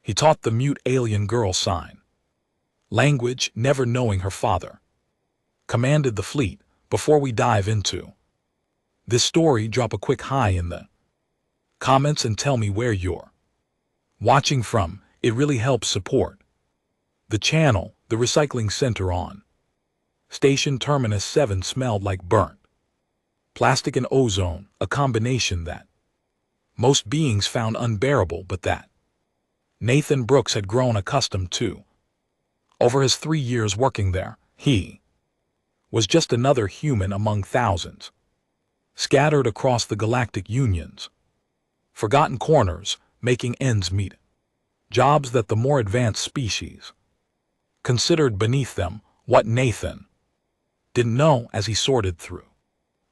He taught the mute alien girl sign language, never knowing her father. Commanded the fleet. Before we dive into this story, drop a quick hi in the comments and tell me where you're watching from. It really helps support the channel. The recycling center on Station Terminus 7 smelled like burnt plastic and ozone, a combination that most beings found unbearable, but that Nathan Brooks had grown accustomed to. Over his 3 years working there, he was just another human among thousands, scattered across the galactic unions, forgotten corners, making ends meet, jobs that the more advanced species considered beneath them. What Nathan didn't know as he sorted through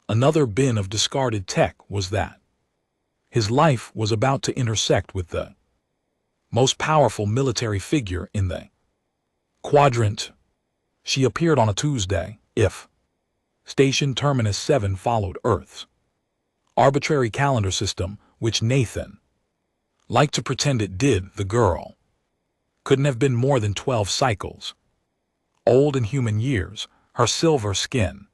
another bin of discarded tech was that his life was about to intersect with the most powerful military figure in the quadrant. She appeared on a Tuesday. If Station Terminus 7 followed Earth's arbitrary calendar system, which Nathan liked to pretend it did, the girl couldn't have been more than 12 cycles old in human years, her silver skin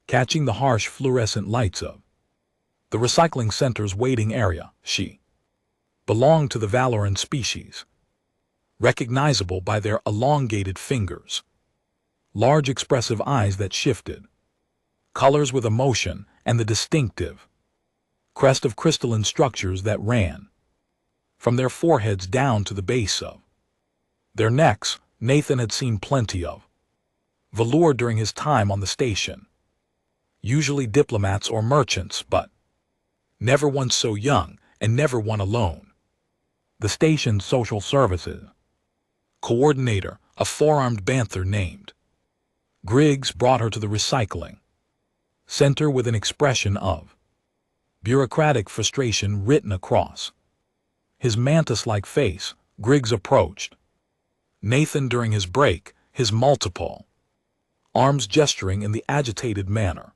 catching the harsh fluorescent lights of the recycling center's waiting area. She belonged to the Valoran species, recognizable by their elongated fingers, large expressive eyes that shifted colors with emotion, and the distinctive crest of crystalline structures that ran from their foreheads down to the base of their necks. Nathan had seen plenty of velour during his time on the station, usually diplomats or merchants, but never one so young and never one alone. The station's social services coordinator, a four-armed banther named Griggs, brought her to the recycling center with an expression of bureaucratic frustration written across his mantis-like face. Griggs approached Nathan during his break, his multiple arms gesturing in the agitated manner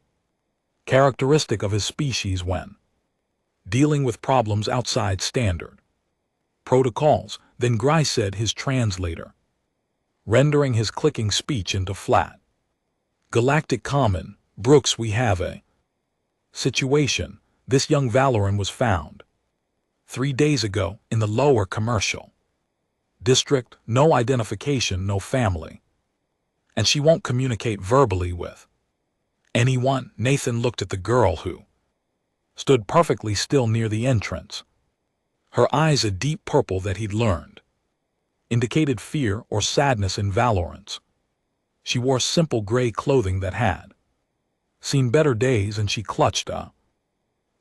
characteristic of his species when dealing with problems outside standard protocols. Then Grice said, his translator rendering his clicking speech into flat galactic common. Brooks, we have a situation. This young Valoran was found 3 days ago in the lower commercial district. No identification, no family, and she won't communicate verbally with anyone. Nathan looked at the girl who stood perfectly still near the entrance. Her eyes, a deep purple that he'd learned indicated fear or sadness in Valorants. She wore simple gray clothing that had seen better days, and she clutched a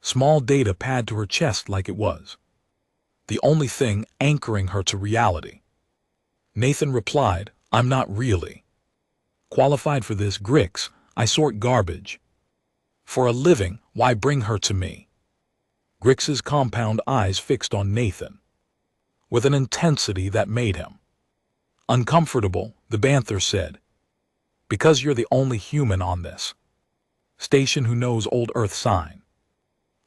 small data pad to her chest like it was the only thing anchoring her to reality. Nathan replied, I'm not really qualified for this, Grix. I sort garbage for a living. Why bring her to me? Grix's compound eyes fixed on Nathan with an intensity that made him uncomfortable. The banther said, because you're the only human on this station who knows Old Earth sign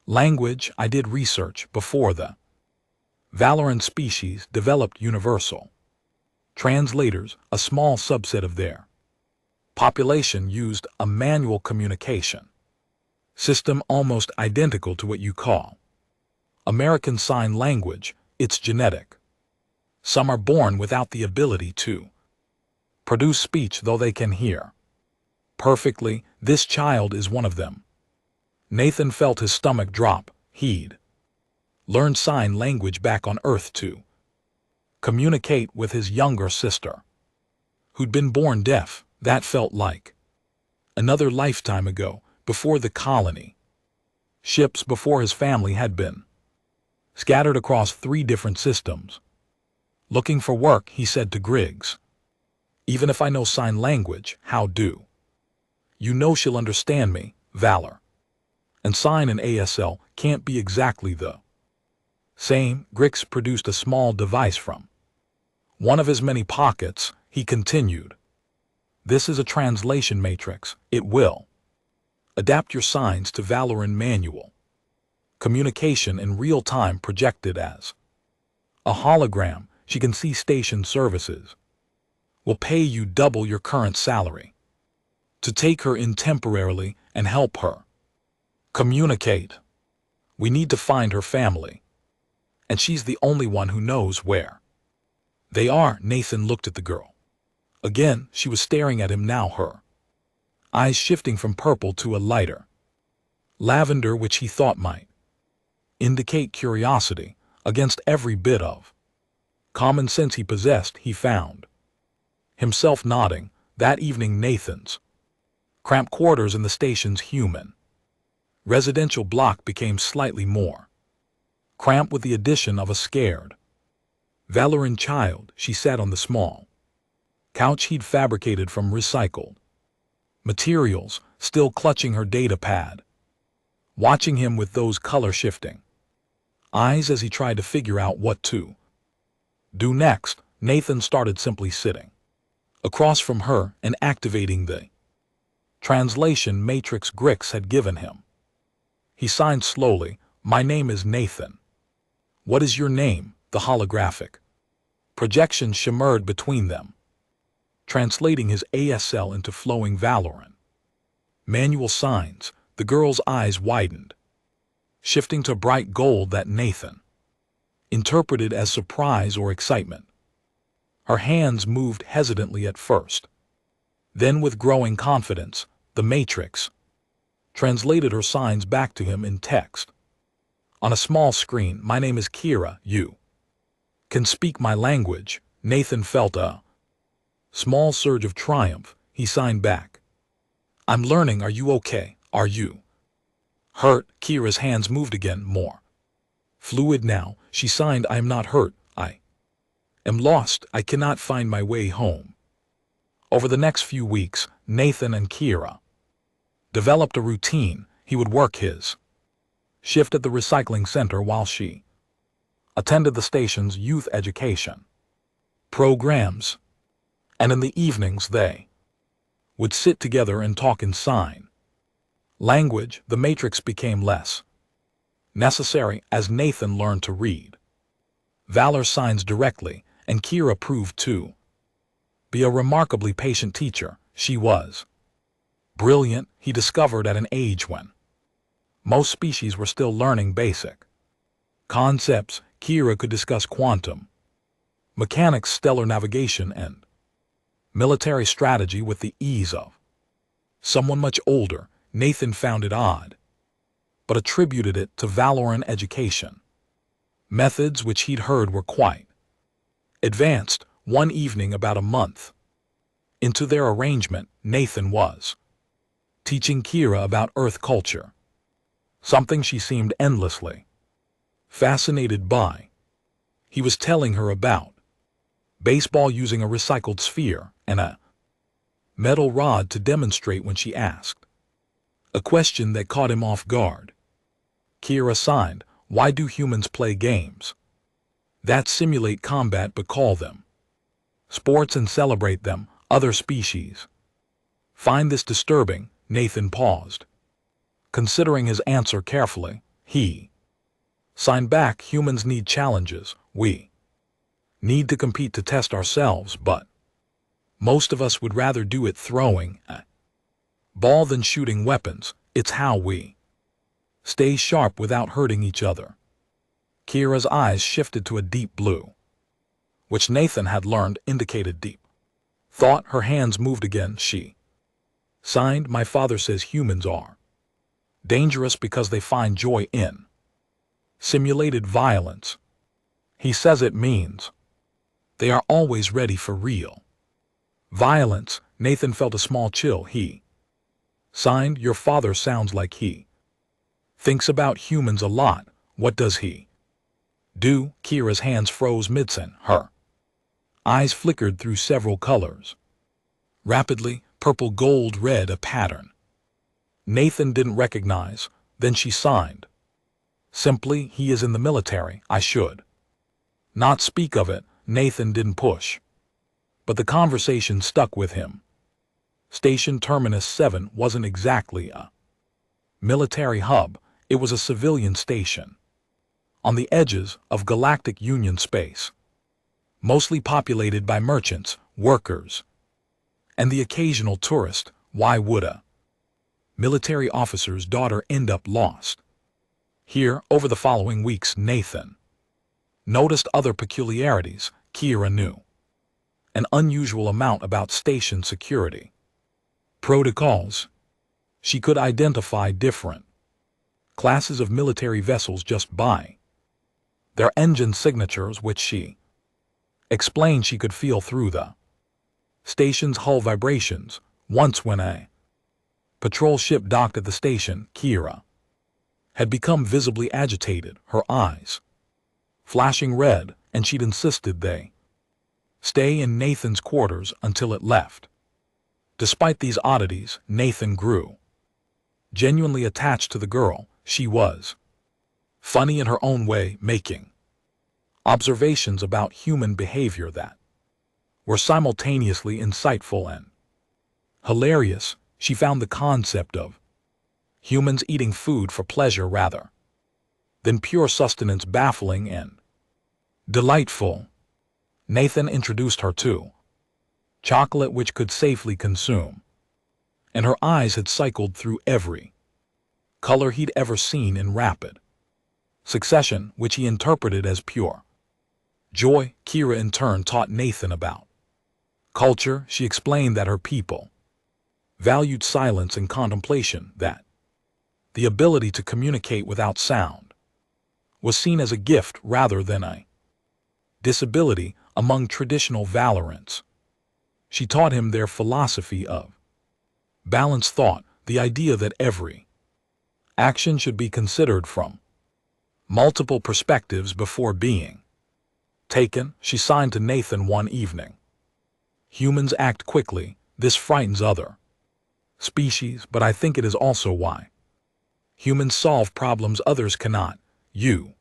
language. I did research before the Valoran species developed universal translators. A small subset of their population used a manual communication system almost identical to what you call American Sign Language. It's genetic. Some are born without the ability to produce speech, though they can hear perfectly. This child is one of them. Nathan felt his stomach drop. He'd learned sign language back on Earth to communicate with his younger sister, who'd been born deaf. That felt like another lifetime ago, before the colony ships, before his family had been scattered across 3 different systems. Looking for work, he said to Griggs. Even if I know sign language, how do you know she'll understand me? Valor and sign and ASL can't be exactly the same. Grix produced a small device from one of his many pockets. He continued, this is a translation matrix. It will adapt your signs to Valoran manual communication in real time, projected as a hologram. She can see station services. We'll pay you double your current salary to take her in temporarily and help her communicate. We need to find her family, and she's the only one who knows where they are." Nathan looked at the girl. Again, she was staring at him now, her eyes shifting from purple to a lighter lavender, which he thought might indicate curiosity against every bit of common sense he possessed. He found himself nodding. That evening, Nathan's cramped quarters in the station's human residential block became slightly more cramped with the addition of a scared Valoran child. She sat on the small couch he'd fabricated from recycled materials, still clutching her data pad, watching him with those color-shifting eyes as he tried to figure out what to do next. Nathan started simply sitting across from her and activating the translation matrix Grix had given him. He signed slowly. "My name is Nathan." "What is your name?" The holographic projection shimmered between them, translating his ASL into flowing Valoran manual signs. The girl's eyes widened, shifting to bright gold that Nathan interpreted as surprise or excitement. Her hands moved hesitantly at first. Then, with growing confidence, the matrix translated her signs back to him in text. On a small screen, "My name is Kira. You can speak my language." Nathan felt a small surge of triumph. He signed back, "I'm learning. Are you okay? Are you hurt?" Kira's hands moved again, more fluid now. She signed, "I am not hurt. I am lost. I cannot find my way home." Over the next few weeks, Nathan and Kira developed a routine. He would work his shift at the recycling center while she attended the station's youth education programs, and in the evenings they would sit together and talk in sign language. The matrix became less necessary as Nathan learned to read Valor signs directly, and Kira proved to be a remarkably patient teacher. She was brilliant, he discovered, at an age when most species were still learning basic concepts. Kira could discuss quantum mechanics, stellar navigation, and military strategy with the ease of someone much older. Nathan found it odd, but attributed it to Valoran education methods which he'd heard were quite advanced. One evening, about a month into their arrangement, Nathan was teaching Kira about Earth culture, something she seemed endlessly fascinated by. He was telling her about baseball using a recycled sphere and a metal rod to demonstrate when she asked a question that caught him off guard. Kira signed, "Why do humans play games that simulate combat but call them sports and celebrate them? Other species find this disturbing." Nathan paused, considering his answer carefully. He signed back, "Humans need challenges. We need to compete to test ourselves, but most of us would rather do it throwing a ball than shooting weapons. It's how we stay sharp without hurting each other." Kira's eyes shifted to a deep blue, which Nathan had learned indicated deep thought. Her hands moved again. She signed, "My father says humans are dangerous because they find joy in simulated violence. He says it means they are always ready for real violence." Nathan felt a small chill. He signed, "Your father sounds like he thinks about humans a lot. What does he do?" Kira's hands froze mid-sentence. Her eyes flickered through several colors rapidly, purple, gold, red, a pattern Nathan didn't recognize. Then she signed, simply, "He is in the military. I should not speak of it." Nathan didn't push, but the conversation stuck with him. Station Terminus 7 wasn't exactly a military hub. It was a civilian station on the edges of Galactic Union space. mostly populated by merchants, workers, and the occasional tourist. Why would a military officer's daughter end up lost? Here, over the following weeks, Nathan noticed other peculiarities. Kira knew an unusual amount about station security protocols. She could identify different classes of military vessels just by their engine signatures, which she explained she could feel through the station's hull vibrations. Once when a patrol ship docked at the station, Kira had become visibly agitated, her eyes flashing red, and she'd insisted they stay in Nathan's quarters until it left. Despite these oddities, Nathan grew genuinely attached to the girl. She was funny in her own way, making observations about human behavior that were simultaneously insightful and hilarious. She found the concept of humans eating food for pleasure rather than pure sustenance baffling and delightful. Nathan introduced her to chocolate which could safely consume, and her eyes had cycled through every color he'd ever seen in rapid succession, which he interpreted as pure joy. Kira in turn taught Nathan about culture. She explained that her people valued silence and contemplation, that the ability to communicate without sound was seen as a gift rather than a disability among traditional Valorants. She taught him their philosophy of balanced thought, the idea that every action should be considered from multiple perspectives before being taken. She signed to Nathan one evening. Humans act quickly. This frightens other species, but I think it is also why humans solve problems others cannot. You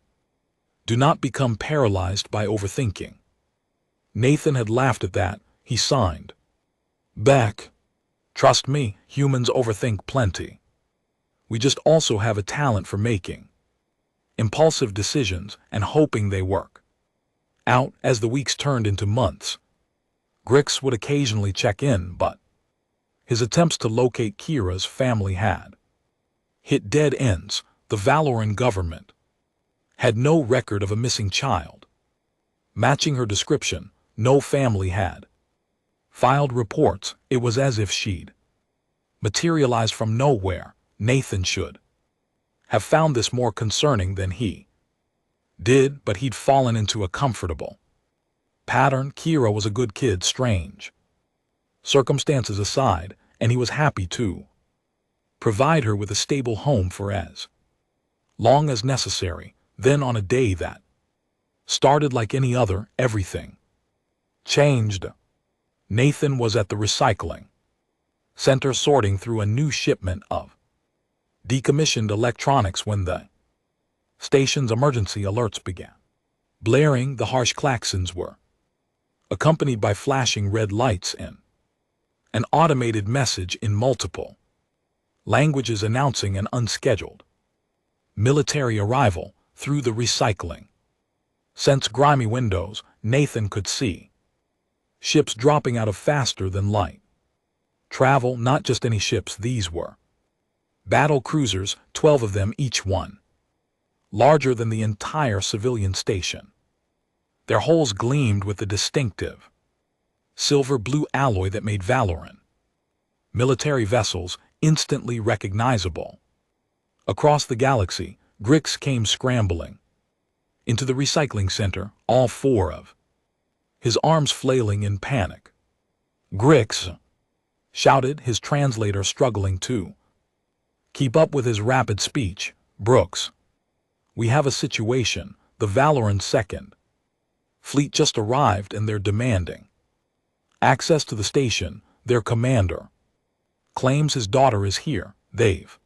do not become paralyzed by overthinking. Nathan had laughed at that. He signed back, trust me, humans overthink plenty. We just also have a talent for making impulsive decisions and hoping they work out. As the weeks turned into months, Grix would occasionally check in, but his attempts to locate Kira's family had hit dead ends. The Valoran government had no record of a missing child matching her description. No family had filed reports. It was as if she'd materialized from nowhere. Nathan should have found this more concerning than he did, but he'd fallen into a comfortable pattern. Kira was a good kid, strange circumstances aside, and he was happy to provide her with a stable home for as long as necessary. Then on a day that started like any other, everything changed. Nathan was at the recycling center sorting through a new shipment of decommissioned electronics when the station's emergency alerts began blaring. The harsh klaxons were accompanied by flashing red lights and an automated message in multiple languages announcing an unscheduled military arrival. Through the recycling center's grimy windows, Nathan could see ships dropping out of faster than light travel. Not just any ships, these were battle cruisers, 12 of them, each one larger than the entire civilian station. Their hulls gleamed with the distinctive silver-blue alloy that made Valoran military vessels instantly recognizable. Across the galaxy, Grix came scrambling into the recycling center, all four of his arms flailing in panic. Grix shouted, his translator struggling to keep up with his rapid speech. Brooks, we have a situation. The Valoran Second Fleet just arrived and they're demanding access to the station. Their commander claims his daughter is here. They've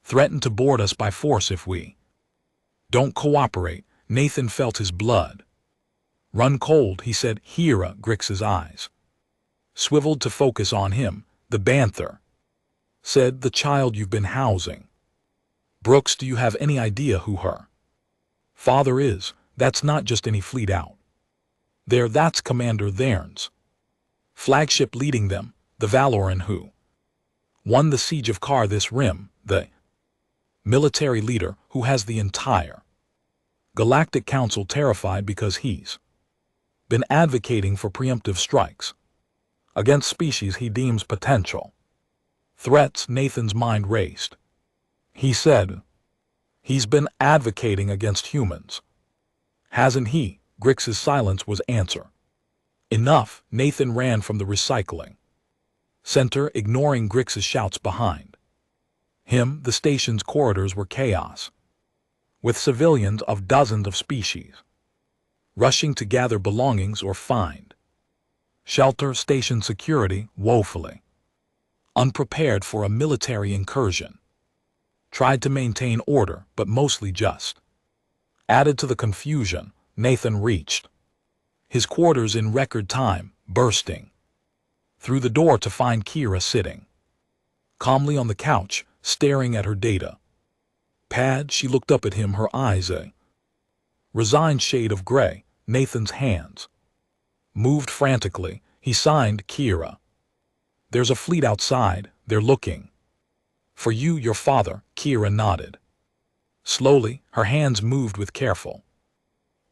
threatened to board us by force if we don't cooperate. Nathan felt his blood run cold. He said, Hira. Grix's eyes swiveled to focus on him. The Banther said, the child you've been housing. Brooks, do you have any idea who her father is? That's not just any fleet out That's Commander Thayer's flagship leading them, the Valoran who won the siege of Kar this Rim, the military leader who has the entire Galactic Council terrified because he's been advocating for preemptive strikes against species he deems potential threats. Nathan's mind raced. He said, he's been advocating against humans, hasn't he? Grix's silence was answer. Enough. Nathan ran from the recycling center, ignoring Grix's shouts behind him. The station's corridors were chaos, with civilians of dozens of species rushing to gather belongings or find shelter. Station security, woefully unprepared for a military incursion, tried to maintain order but mostly just added to the confusion. Nathan reached his quarters in record time, bursting through the door to find Kira sitting calmly on the couch, staring at her data pad. She looked up at him, her eyes a resigned shade of gray. Nathan's hands moved frantically. He signed, Kira, there's a fleet outside. They're looking for you, your father. Kira nodded. Slowly, her hands moved with careful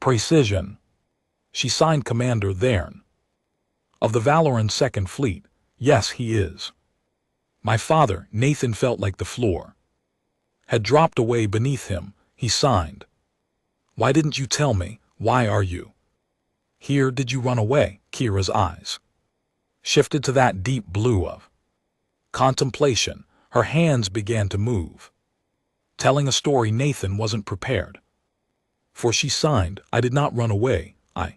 precision. She signed, Commander Thayer of the Valoran Second Fleet. Yes, he is my father. Nathan felt like the floor had dropped away beneath him. He signed. Why didn't you tell me? Why are you here? Did you run away? Kira's eyes shifted to that deep blue of contemplation. Her hands began to move, telling a story Nathan wasn't prepared for. She signed, I did not run away. I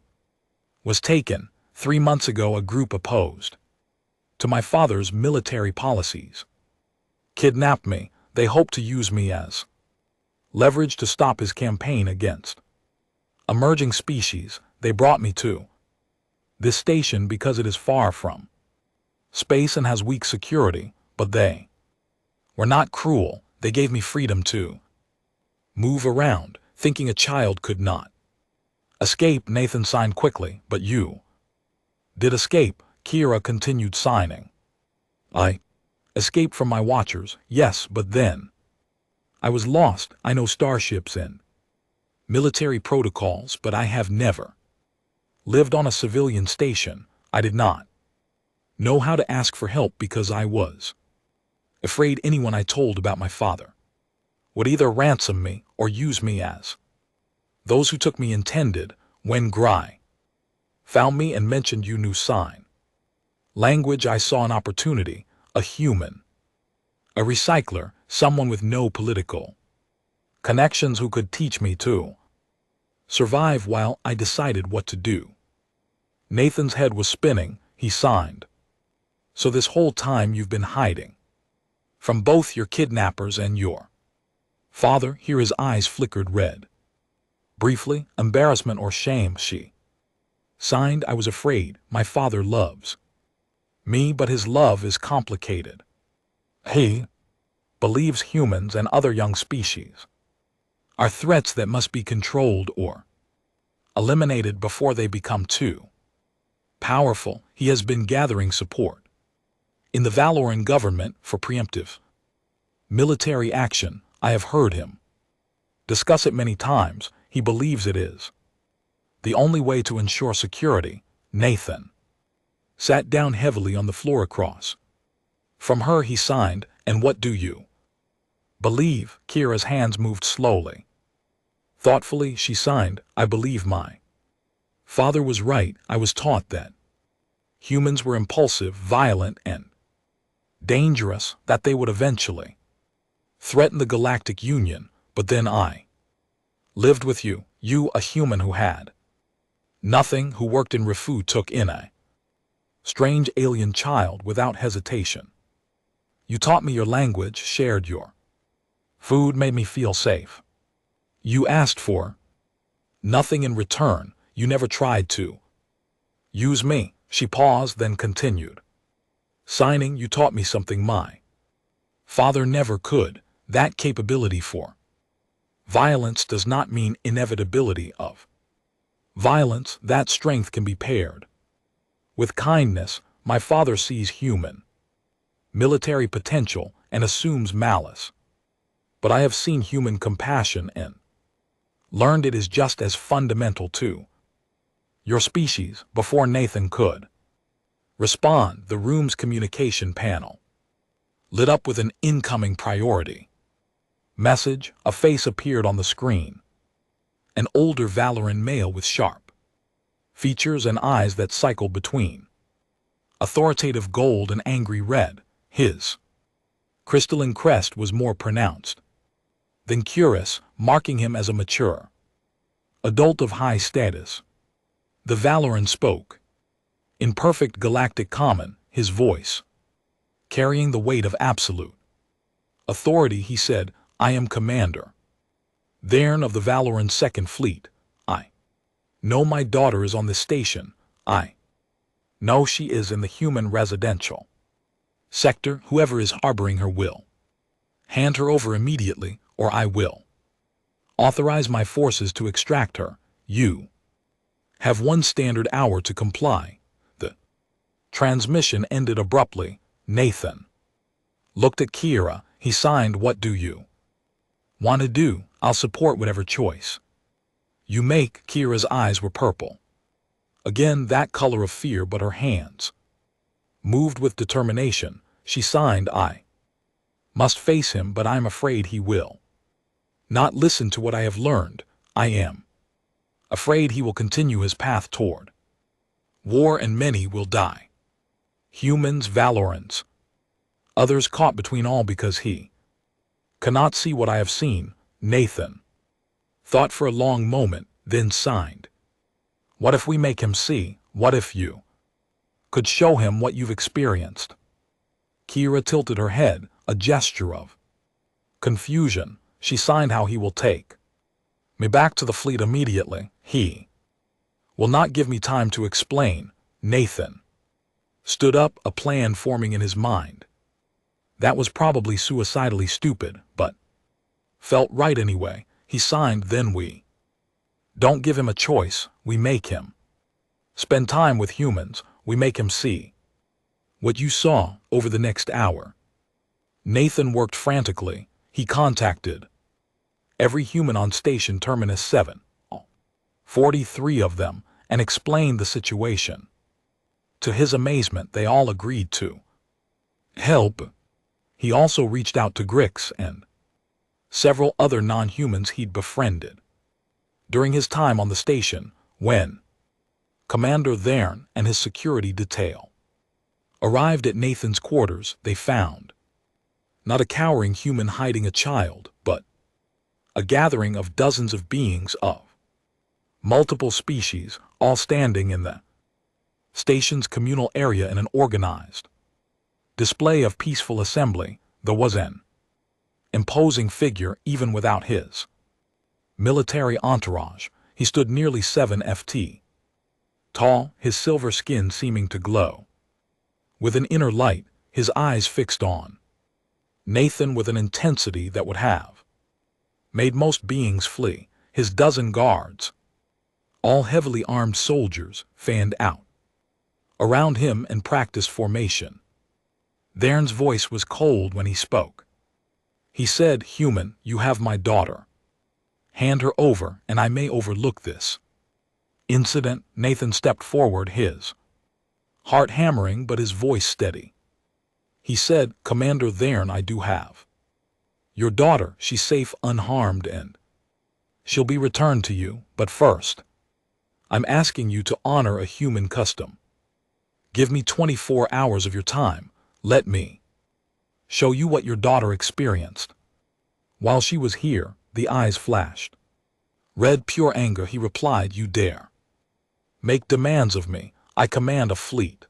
was taken. 3 months ago, a group opposed to my father's military policies kidnapped me. They hoped to use me as leverage to stop his campaign against emerging species. They brought me to this station because it is far from space and has weak security, but they were not cruel. They gave me freedom to move around, thinking a child could not escape. Nathan signed quickly. But you did escape. Kira continued signing. I escaped from my watchers, yes, but then I was lost. I know starships and military protocols, but I have never lived on a civilian station. I did not know how to ask for help because I was afraid anyone I told about my father would either ransom me or use me as those who took me intended. When Gry found me and mentioned you knew sign language, I saw an opportunity, a human, a recycler, someone with no political connections who could teach me to survive while I decided what to do. Nathan's head was spinning. He signed. So this whole time you've been hiding from both your kidnappers and your father? Here his eyes flickered red. Briefly, embarrassment or shame. She signed, I was afraid. My father loves me, but his love is complicated. He believes humans and other young species are threats that must be controlled or eliminated before they become too powerful. He has been gathering support in the Valoran government for preemptive military action. I have heard him discuss it many times. He believes it is the only way to ensure security. Nathan sat down heavily on the floor across from her. He signed, and what do you believe? Kira's hands moved slowly. Thoughtfully, she signed, I believe my father was right. I was taught that humans were impulsive, violent, and dangerous, that they would eventually threaten the Galactic Union, but then I lived with you, a human who had nothing, who worked in Rifu, took in a strange alien child without hesitation. You taught me your language, shared your food, made me feel safe. You asked for nothing in return. You never tried to use me. She paused, then continued. Signing, you taught me something my father never could. That capability for violence does not mean inevitability of Violence, that strength can be paired. With kindness, my father sees human, military potential and assumes malice. But I have seen human compassion and learned it is just as fundamental too. Your species, before Nathan could respond, the room's communication panel lit up with an incoming priority message. A face appeared on the screen. An older Valoran male with sharp features and eyes that cycled between authoritative gold and angry red. His crystalline crest was more pronounced than curious, marking him as a mature adult of high status. The Valoran spoke in perfect galactic common, his voice carrying the weight of absolute authority. He said, I am Commander Thern of the Valoran Second Fleet. I know my daughter is on this station. I know she is in the human residential sector. Whoever is harboring her will hand her over immediately, or I will authorize my forces to extract her. You have 1 standard hour to comply. The transmission ended abruptly. Nathan looked at Kira. He signed. What do you want to do? I'll support whatever choice you make. Kira's eyes were purple. Again, that color of fear, but her hands moved with determination. She signed. I must face him, but I'm afraid he will not listen to what I have learned. I am afraid he will continue his path toward war, and many will die. Humans, Valorans, others caught between all because he cannot see what I have seen. Nathan thought for a long moment, then signed. What if we make him see? What if you could show him what you've experienced? Kira tilted her head, a gesture of confusion. She signed. How he will take me back to the fleet immediately. He will not give me time to explain. Nathan stood up, a plan forming in his mind. That was probably suicidally stupid, but felt right anyway. He signed. Then we don't give him a choice, we make him spend time with humans. We make him see what you saw over the next hour. Nathan worked frantically. He contacted every human on station Terminus 7, 43 of them, and explained the situation. To his amazement, they all agreed to help. He also reached out to Grix and several other non-humans he'd befriended during his time on the station. When Commander Thern and his security detail arrived at Nathan's quarters, they found not a cowering human hiding a child, but a gathering of dozens of beings of multiple species, all standing in the station's communal area in an organized display of peaceful assembly. There was an imposing figure even without his military entourage. He stood nearly 7 ft tall, his silver skin seeming to glow with an inner light, his eyes fixed on Nathan with an intensity that would have made most beings flee. His dozen guards, all heavily armed soldiers, fanned out around him and practiced formation. Thern's voice was cold when he spoke. He said, Human, you have my daughter. Hand her over, and I may overlook this incident. Nathan stepped forward, his heart hammering but his voice steady. He said, Commander Thern, I do have your daughter. She's safe, unharmed, and she'll be returned to you. But first, I'm asking you to honor a human custom. Give me 24 hours of your time. Let me show you what your daughter experienced while she was here. The eyes flashed red, pure anger. He replied, You dare make demands of me? I command a fleet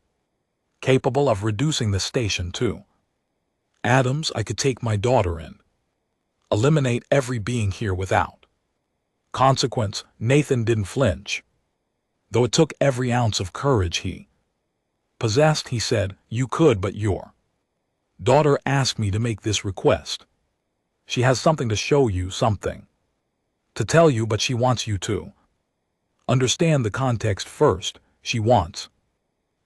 capable of reducing the station to atoms. I could take my daughter and eliminate every being here without consequence. Nathan didn't flinch, though it took every ounce of courage he possessed. He said, You could, but your daughter asked me to make this request. She has something to show you, something to tell you, but she wants you to Understand the context first. She wants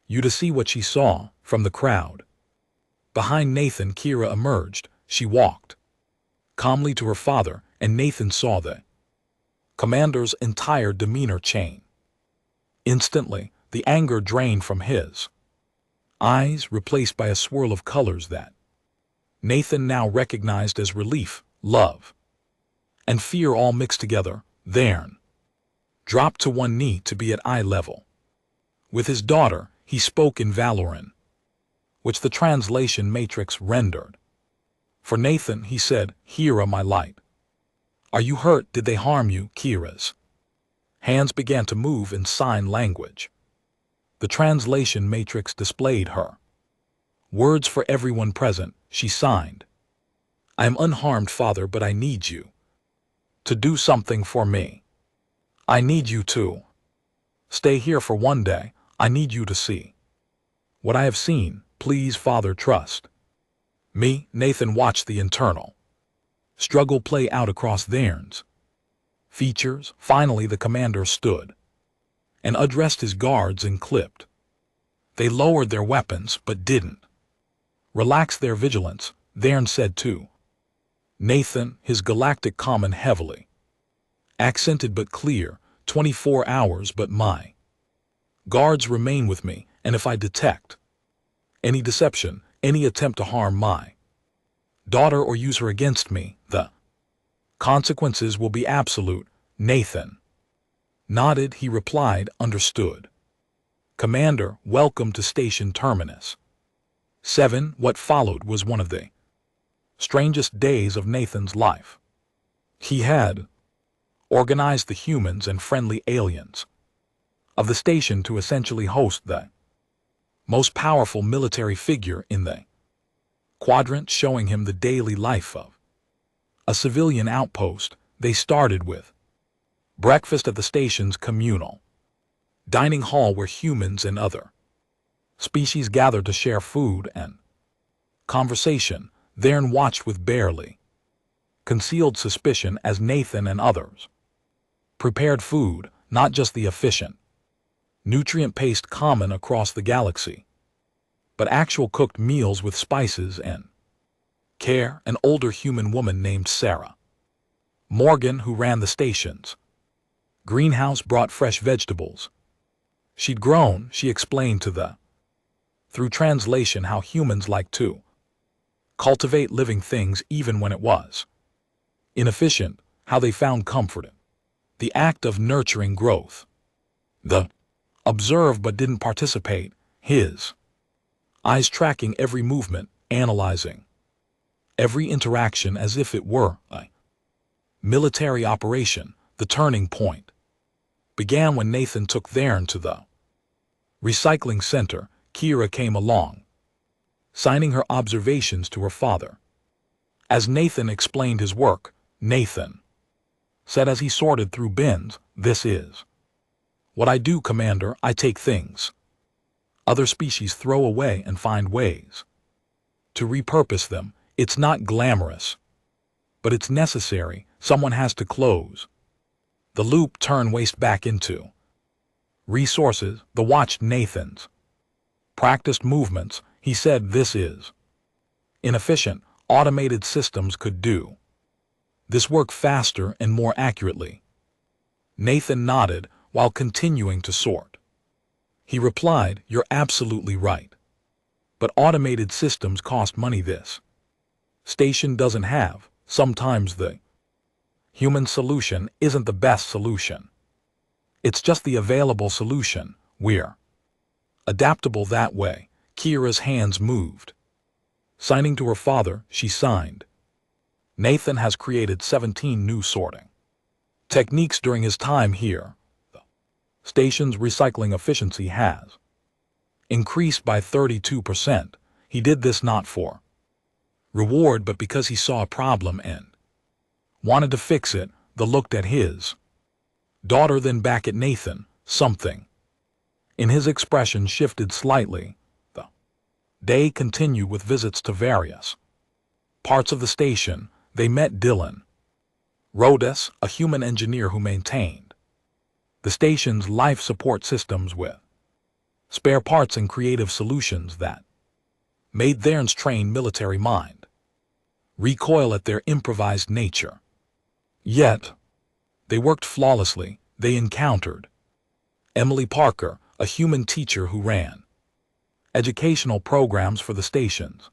you to see what she saw from the crowd. Behind Nathan, Kira emerged. She walked calmly to her father, and Nathan saw the commander's entire demeanor change. Instantly, the anger drained from his eyes, replaced by a swirl of colors that Nathan now recognized as relief, love, and fear all mixed together. Then dropped to one knee to be at eye level with his daughter. He spoke in Valoran, which the translation matrix rendered. For Nathan, he said, "Hira, my light. Are you hurt? Did they harm you?" Kira's hands began to move in sign language. The translation matrix displayed her words for everyone present. She signed, "I am unharmed, Father, but I need you to do something for me. I need you to stay here for one day. I need you to see what I have seen. Please, Father, trust me." Nathan watched the internal struggle play out across Theron's features. Finally, the commander stood and addressed his guards and clipped. They lowered their weapons, but didn't relax their vigilance. Theron said to Nathan, his galactic common heavily accented but clear, 24 hours, but my guards remain with me, and if I detect any deception, any attempt to harm my daughter or use her against me, the consequences will be absolute. Nathan nodded. He replied, "Understood, Commander. Welcome to Station Terminus 7. What followed was one of the strangest days of Nathan's life. He had organized the humans and friendly aliens of the station to essentially host the most powerful military figure in the quadrant, showing him the daily life of a civilian outpost. They started with breakfast at the station's communal dining hall, where humans and other species gathered to share food and conversation. Theron watched with barely concealed suspicion as Nathan and others prepared food, not just the efficient nutrient paste common across the galaxy, but actual cooked meals with spices and care. An older human woman named Sarah Morgan, who ran the station's greenhouse, brought fresh vegetables she'd grown. She explained to the through translation how humans like to cultivate living things even when it was inefficient, how they found comfort in the act of nurturing growth. The observed but didn't participate, his eyes tracking every movement, analyzing every interaction as if it were a military operation. The turning point began when Nathan took Theron to the recycling center. Kira came along, signing her observations to her father. As Nathan explained his work, Nathan said as he sorted through bins, "This is what I do, Commander. I take things other species throw away and find ways to repurpose them. It's not glamorous, but it's necessary. Someone has to close the loop, turn waste back into resources." The watched Nathan's practiced movements. He said, "This is inefficient. Automated systems could do this work faster and more accurately." Nathan nodded while continuing to sort. He replied, "You're absolutely right. But automated systems cost money. This station doesn't have. Sometimes the human solution isn't the best solution. It's just the available solution. We're adaptable that way." Kira's hands moved. Signing to her father, she signed, "Nathan has created 17 new sorting techniques during his time here. The station's recycling efficiency has increased by 32%. He did this not for reward, but because he saw a problem and wanted to fix it." The looked at his daughter, then back at Nathan. Something in his expression shifted slightly. The day continued with visits to various parts of the station. They met Dylan Rhodes, a human engineer who maintained The station's life support systems with spare parts and creative solutions that made Theirs trained military mind recoil at their improvised nature. Yet, they worked flawlessly. They encountered Emily Parker, a human teacher who ran educational programs for the stations.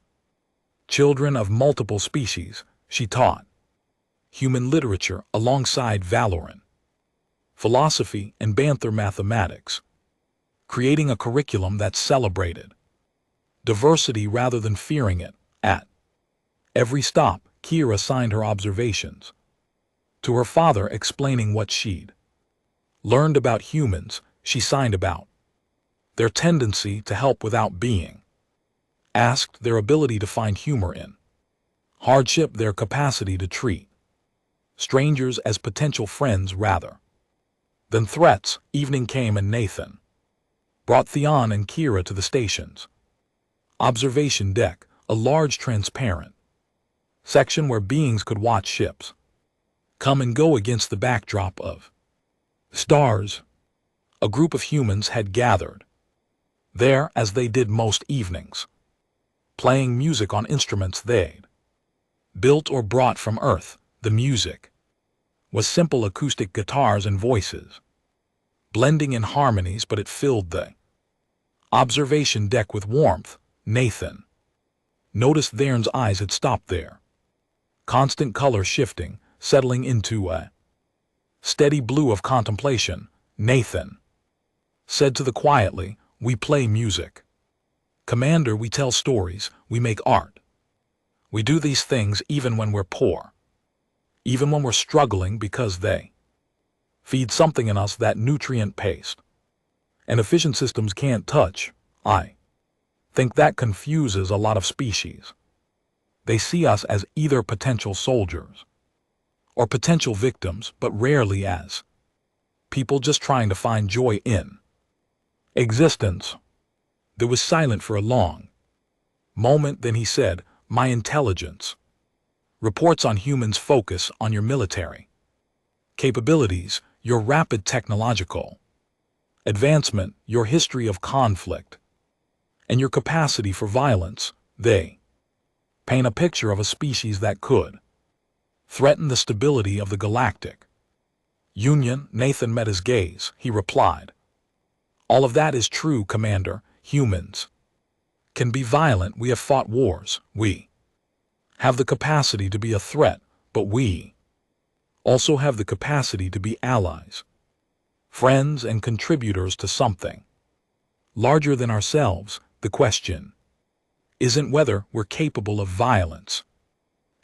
Children of multiple species, she taught human literature alongside Valoran, philosophy, and Banther mathematics, creating a curriculum that celebrated diversity rather than fearing it. At every stop, Kira signed her observations to her father, explaining what she'd learned about humans. She signed about their tendency to help without being asked, their ability to find humor in hardship, their capacity to treat strangers as potential friends rather than threats. Evening came and Nathan brought Theon and Kira to the station's observation deck, a large transparent section where beings could watch ships come and go against the backdrop of stars. A group of humans had gathered there, as they did most evenings, playing music on instruments they'd built or brought from Earth. The music was simple acoustic guitars and voices, blending in harmonies, but it filled the observation deck with warmth. Nathan noticed Theirs eyes had stopped there, constant color shifting, settling into a steady blue of contemplation. Nathan said to the quietly, "We play music. Commander, we tell stories, we make art. We do these things even when we're poor, even when we're struggling, because they feed something in us that nutrient paste and efficient systems can't touch." I think that confuses a lot of species. They see us as either potential soldiers or potential victims, but rarely as people just trying to find joy in existence. There was silent for a long moment, then he said, "My intelligence reports on humans focus on your military capabilities, your rapid technological advancement, your history of conflict, and your capacity for violence. They paint a picture of a species that could threaten the stability of the galactic union." Nathan met his gaze. He replied, "All of that is true, Commander. Humans can be violent. We have fought wars. We have the capacity to be a threat, but we also have the capacity to be allies, friends, and contributors to something larger than ourselves. The question isn't whether we're capable of violence.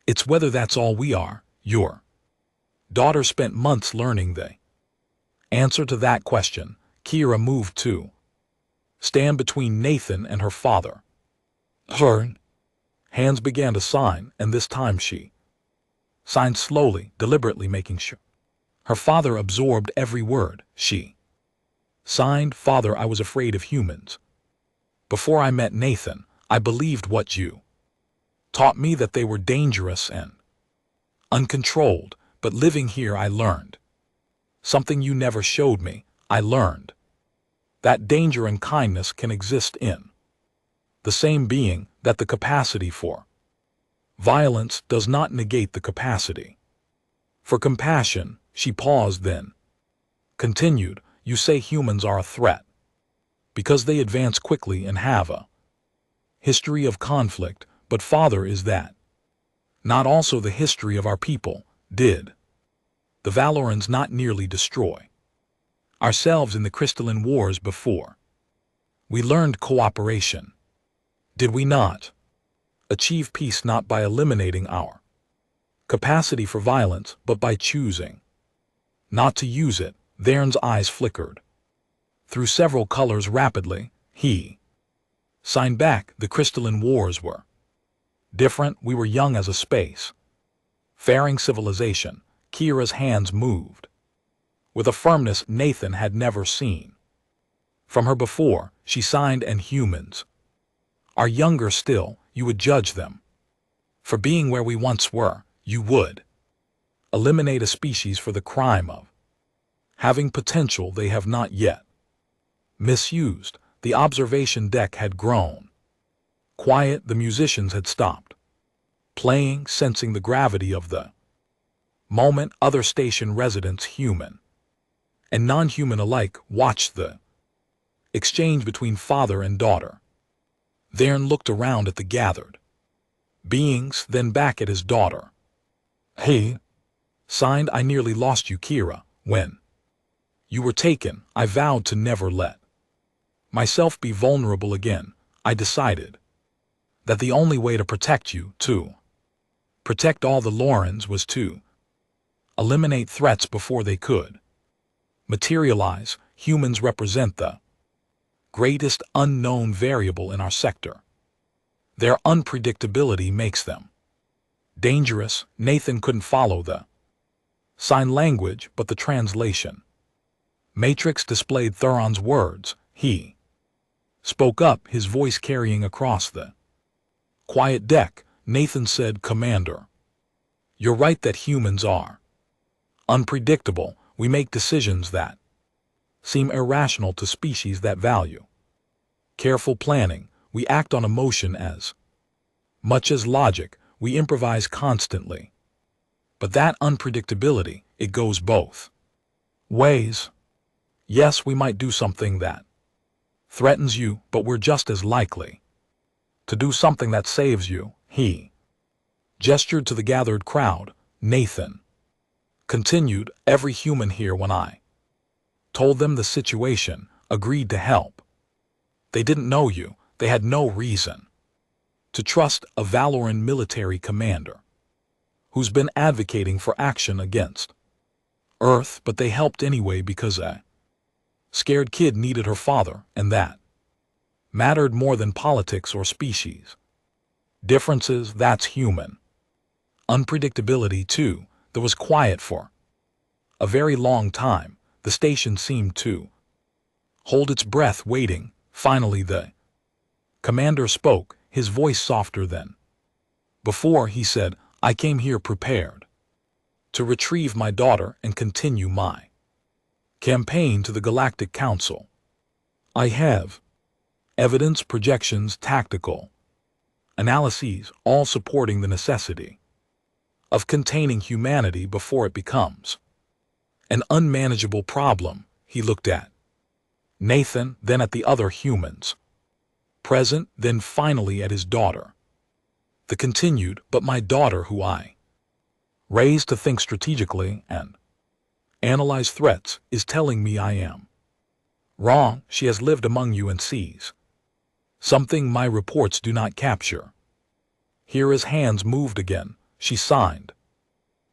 It's whether that's all we are." Your daughter spent months learning the answer to that question. Kira moved to stand between Nathan and her father. Her hands began to sign, and this time she signed slowly, deliberately, making sure her father absorbed every word. She signed, "Father, I was afraid of humans. Before I met Nathan, I believed what you taught me, that they were dangerous and uncontrolled. But living here, I learned something you never showed me. I learned that danger and kindness can exist in the same being, that the capacity for violence does not negate the capacity for compassion." She paused, then continued, "You say humans are a threat because they advance quickly and have a history of conflict, but Father, is that not also the history of our people? Did the Valorans not nearly destroy ourselves in the crystalline wars before we learned cooperation? Did we not achieve peace not by eliminating our capacity for violence, but by choosing not to use it?" Theirs' eyes flickered through several colors rapidly. He signed back, "The crystalline wars were different. We were young as a space faring civilization." Kira's hands moved with a firmness Nathan had never seen from her before. She signed, "And humans are younger still. You would judge them for being where we once were. You would eliminate a species for the crime of having potential they have not yet misused. The observation deck had grown quiet. The musicians had stopped playing, sensing the gravity of the moment. Other station residents, human and non-human alike, watched the exchange between father and daughter. Vern looked around at the gathered beings, then back at his daughter. "Hey," signed, "I nearly lost you, Kira. When you were taken, I vowed to never let myself be vulnerable again. I decided that the only way to protect you, to protect all the Laurens, was to eliminate threats before they could materialize. Humans represent the greatest unknown variable in our sector. Their unpredictability makes them dangerous." Nathan couldn't follow the sign language, but the translation matrix displayed Thuron's words. He spoke up, his voice carrying across the quiet deck. Nathan said, "Commander, you're right that humans are unpredictable. We make decisions that seem irrational to species that value careful planning. We act on emotion as much as logic. We improvise constantly. But that unpredictability, it goes both ways. Yes, we might do something that threatens you, but we're just as likely to do something that saves you." He gestured to the gathered crowd. Nathan continued, "Every human here, when I told them the situation, agreed to help. They didn't know you. They had no reason to trust a Valoran military commander who's been advocating for action against Earth, but they helped anyway because a scared kid needed her father, and that mattered more than politics or species differences. That's human unpredictability, too." There was quiet for a very long time. The station seemed to hold its breath, waiting. Finally the commander spoke, his voice softer than before. He said, "I came here prepared to retrieve my daughter and continue my campaign to the Galactic Council. I have evidence, projections, tactical analyses, all supporting the necessity of containing humanity before it becomes an unmanageable problem." He looked at Nathan, then at the other humans present, then finally at his daughter. The continued, "But my daughter, who I raised to think strategically and analyze threats, is telling me I am wrong. She has lived among you and sees something my reports do not capture." Here his hands moved again. She signed,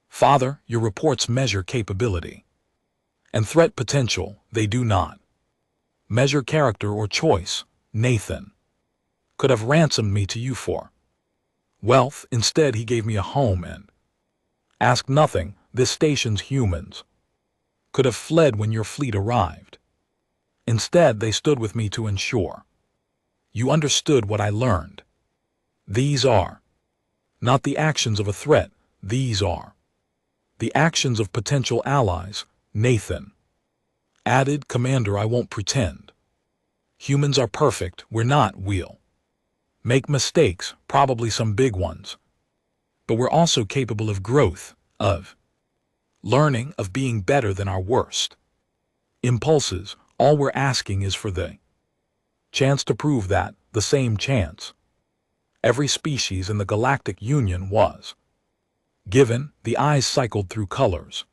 "Father, your reports measure capability and threat potential. They do not measure character or choice. Nathan could have ransomed me to you for wealth. Instead, he gave me a home and asked nothing. This station's humans could have fled when your fleet arrived. Instead, they stood with me to ensure you understood what I learned. These are not the actions of a threat. These are the actions of potential allies." Nathan added, "Commander, I won't pretend humans are perfect. We're not. We'll make mistakes, probably some big ones. But we're also capable of growth, of learning, of being better than our worst impulses. All we're asking is for the chance to prove that, the same chance every species in the Galactic Union was given." The eyes cycled through colors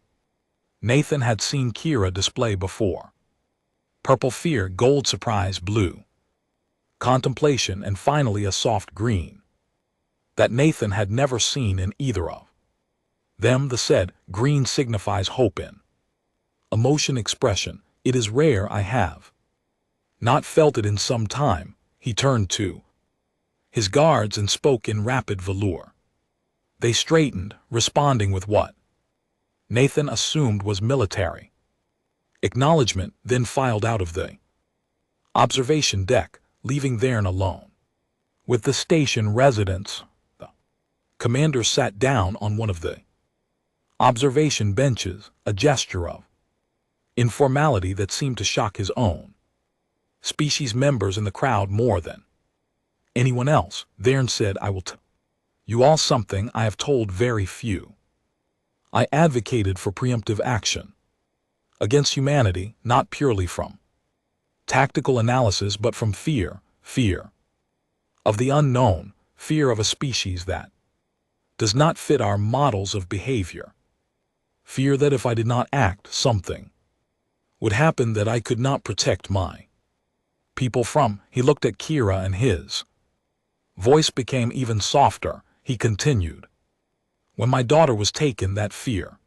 Nathan had seen Kira display before. Purple fear, gold surprise, blue contemplation, and finally a soft green that Nathan had never seen in either of them. The said green signifies hope in emotion expression. It is rare. I have not felt it in some time. He turned to his guards and spoke in rapid velour. They straightened, responding with what Nathan assumed was military acknowledgement, then filed out of the observation deck, leaving Vern alone with the station residents. The commander sat down on one of the observation benches, a gesture of informality that seemed to shock his own species members in the crowd more than anyone else. Varen said, I will tell you all something I have told very few. I advocated for preemptive action against humanity, not purely from tactical analysis but from fear of the unknown, fear of a species that does not fit our models of behavior, fear that if I did not act, something would happen that I could not protect my people from. He looked at Kira and his voice became even softer. He continued, when my daughter was taken, that fear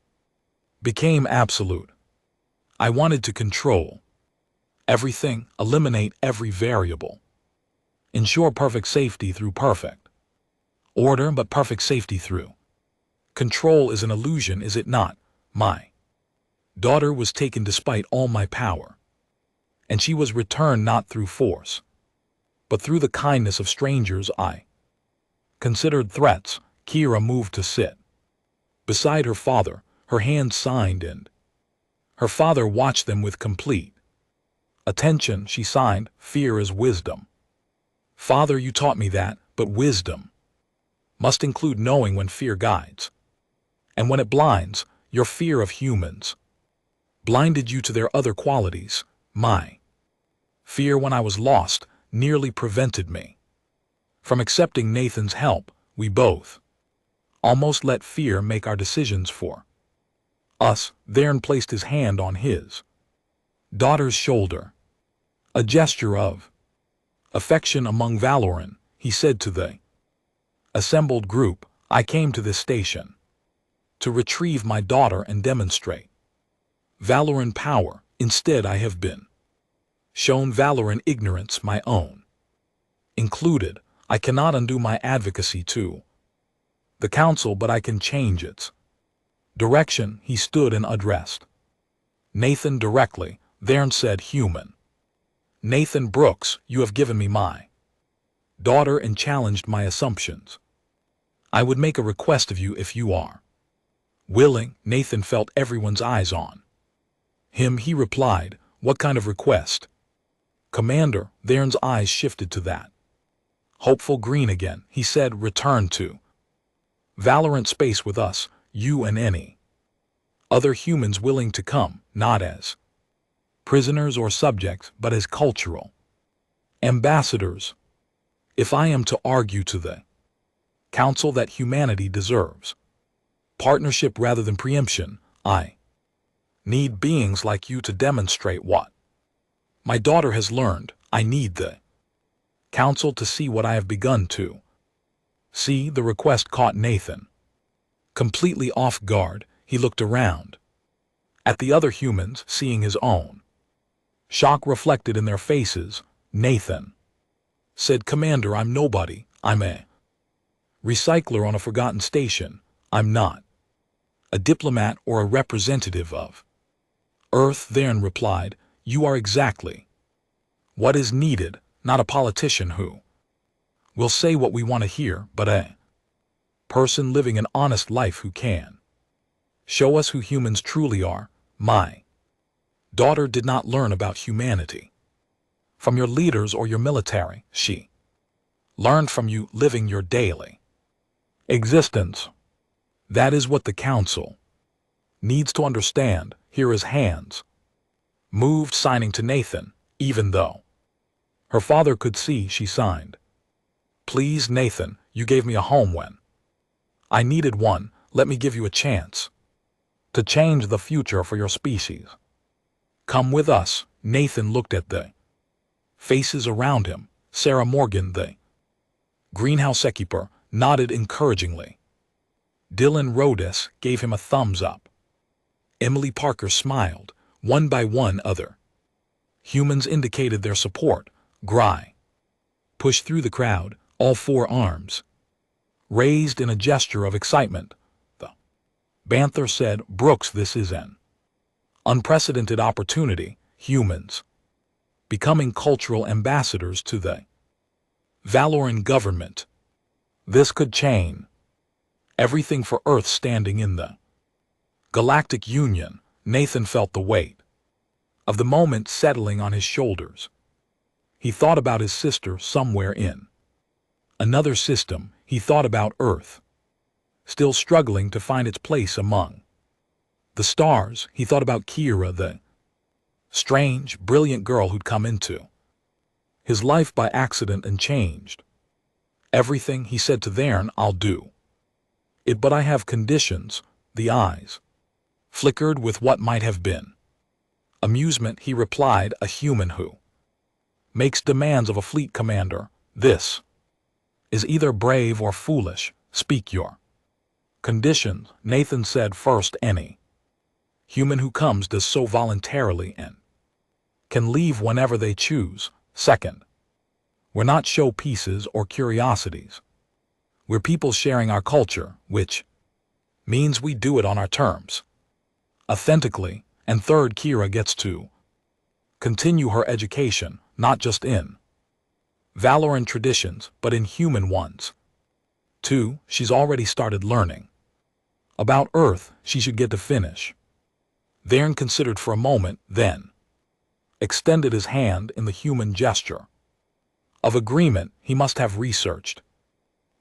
became absolute. I wanted to control everything, eliminate every variable, ensure perfect safety through perfect order, but perfect safety through control is an illusion, is it not? My daughter was taken despite all my power, and she was returned not through force, but through the kindness of strangers I considered threats. Kira moved to sit beside her father, her hands signed, and her father watched them with complete attention. She signed, fear is wisdom. Father, you taught me that, but wisdom must include knowing when fear guides, and when it blinds. Your fear of humans blinded you to their other qualities. My fear when I was lost nearly prevented me from accepting Nathan's help. We both almost let fear make our decisions for us. Varen placed his hand on his daughter's shoulder, a gesture of affection among Valoran. He said to the assembled group, I came to this station to retrieve my daughter and demonstrate Valoran power. Instead, I have been shown Valoran ignorance, my own included. I cannot undo my advocacy to the council, but I can change its direction. He stood and addressed Nathan directly. Varen said, human Nathan Brooks, you have given me my daughter and challenged my assumptions. I would make a request of you if you are willing. Nathan felt everyone's eyes on him. He replied, what kind of request? Commander. Varen's eyes shifted to that hopeful green again. He said, return to Valorant space with us, you and any other humans willing to come, not as prisoners or subjects, but as cultural ambassadors. If I am to argue to the council that humanity deserves partnership rather than preemption, I need beings like you to demonstrate what my daughter has learned. I need the council to see what I have begun to see. The request caught Nathan completely off guard. He looked around at the other humans, seeing his own shock reflected in their faces. Nathan said, Commander, I'm nobody. I'm a recycler on a forgotten station. I'm not a diplomat or a representative of Earth. Varen replied, you are exactly what is needed, not a politician who will say what we want to hear, but a person living an honest life who can show us who humans truly are. My daughter did not learn about humanity from your leaders or your military. She learned from you living your daily existence. That is what the council needs to understand. Here his hands moved, signing to Nathan. Even though her father could see, she signed. Please, Nathan, you gave me a home when I needed one. Let me give you a chance to change the future for your species. Come with us. Nathan looked at the faces around him. Sarah Morgan, the greenhouse keeper, nodded encouragingly. Dylan Rhodes gave him a thumbs up. Emily Parker smiled. One by one, other humans indicated their support. Gry pushed through the crowd, all four arms raised in a gesture of excitement. The Banther said, Brooks, this is an unprecedented opportunity. Humans becoming cultural ambassadors to the Valoran government. This could change everything for Earth standing in the Galactic Union. Nathan felt the weight of the moment settling on his shoulders. He thought about his sister somewhere in another system. He thought about Earth, still struggling to find its place among the stars. He thought about Kira, the strange, brilliant girl who'd come into his life by accident and changed everything. He said to Thern, "I'll do it, but I have conditions." The eyes flickered with what might have been amusement. He replied, "A human who makes demands of a fleet commander. This is either brave or foolish. Speak your conditions." Nathan said, "First, any human who comes does so voluntarily and can leave whenever they choose. Second, we're not showpieces or curiosities. We're people sharing our culture, which means we do it on our terms, authentically. And third, Kira gets to continue her education, not just in Valoran traditions, but in human ones. 2. She's already started learning about Earth. She should get to finish." Thern considered for a moment, then extended his hand in the human gesture of agreement. He must have researched.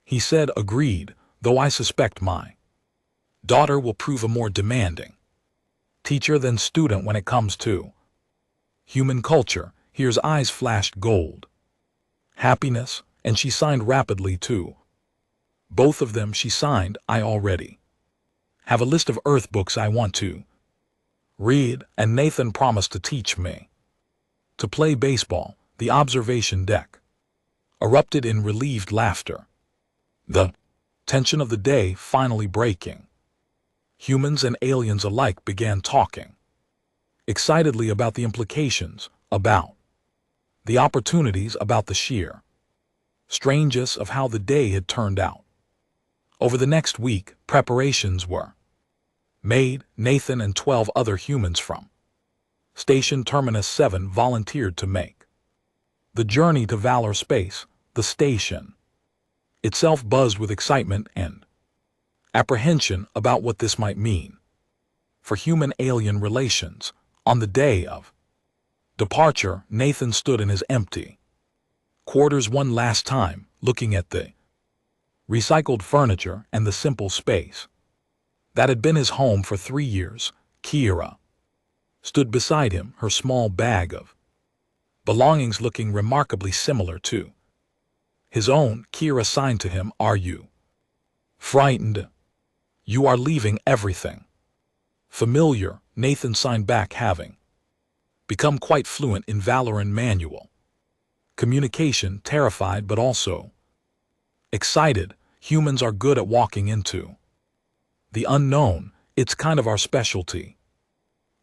He said, "Agreed, though I suspect my daughter will prove a more demanding teacher than student when it comes to human culture." Here's eyes flashed gold happiness, and she signed rapidly too. Both of them she signed. "I already have a list of Earth books I want to read, and Nathan promised to teach me to play baseball." The observation deck erupted in relieved laughter, the tension of the day finally breaking. Humans and aliens alike began talking excitedly about the implications, about the opportunities, about the sheer strangeness of how the day had turned out. Over the next week, preparations were made. Nathan and 12 other humans from Station Terminus 7 volunteered to make the journey to Valor Space. The station itself buzzed with excitement and apprehension about what this might mean for human-alien relations. On the day of departure, Nathan stood in his empty quarters one last time, looking at the recycled furniture and the simple space that had been his home for 3 years. Kira stood beside him, her small bag of belongings looking remarkably similar to his own. Kira signed to him, "Are you frightened? You are leaving everything familiar." Nathan signed back, having become quite fluent in Valoran manual communication, terrified but also excited. Humans are good at walking into the unknown. It's kind of our specialty.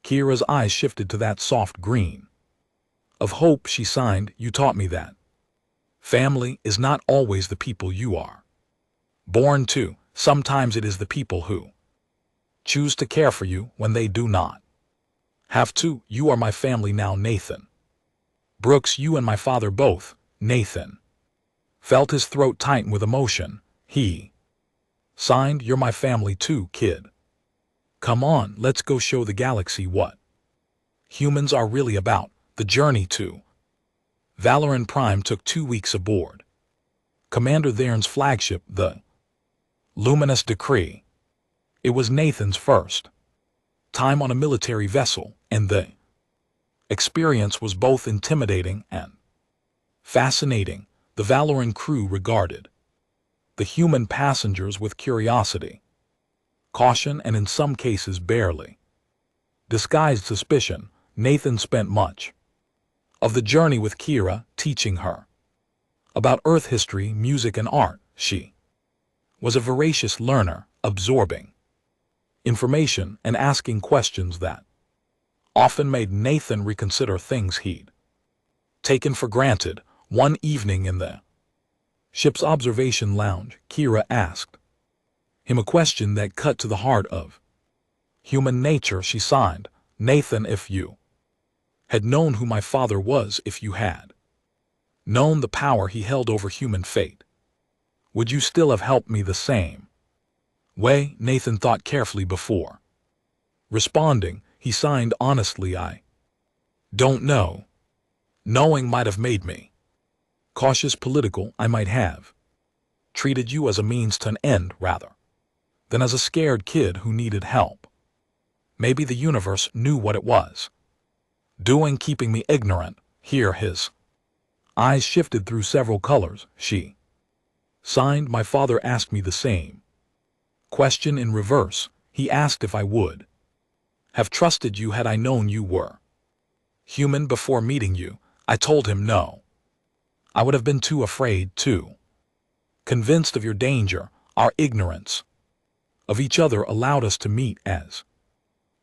Kira's eyes shifted to that soft green of hope. She signed, "You taught me that family is not always the people you are born to. Sometimes it is the people who choose to care for you when they do not have to. You are my family now, Nathan Brooks. You and my father both." Nathan felt his throat tighten with emotion. He signed, "You're my family too, kid. Come on, let's go show the galaxy what humans are really about." The journey to Valoran Prime took 2 weeks aboard Commander Thern's flagship, the Luminous Decree. It was Nathan's first time on a military vessel, and the experience was both intimidating and fascinating. The Valoran crew regarded the human passengers with curiosity, caution, and in some cases barely disguised suspicion. Nathan spent much of the journey with Kira, teaching her about Earth history, music, and art. She was a voracious learner, absorbing information and asking questions that often made Nathan reconsider things he'd taken for granted. One evening in the ship's observation lounge, Kira asked him a question that cut to the heart of human nature. She signed, "Nathan, if you had known who my father was, if you had known the power he held over human fate, would you still have helped me the same way?" Nathan thought carefully before responding. He signed, "Honestly, I Don't know. Knowing might have made me. Cautious political, I might have. Treated you as a means to an end, rather, than as a scared kid who needed help. Maybe the universe knew what it was doing, keeping me ignorant. Here his eyes shifted through several colors. She signed. My father asked me the same question in reverse. He asked if I would have trusted you had I known you were human before meeting you. I told him no. I would have been too afraid, too convinced of your danger. Our ignorance of each other allowed us to meet as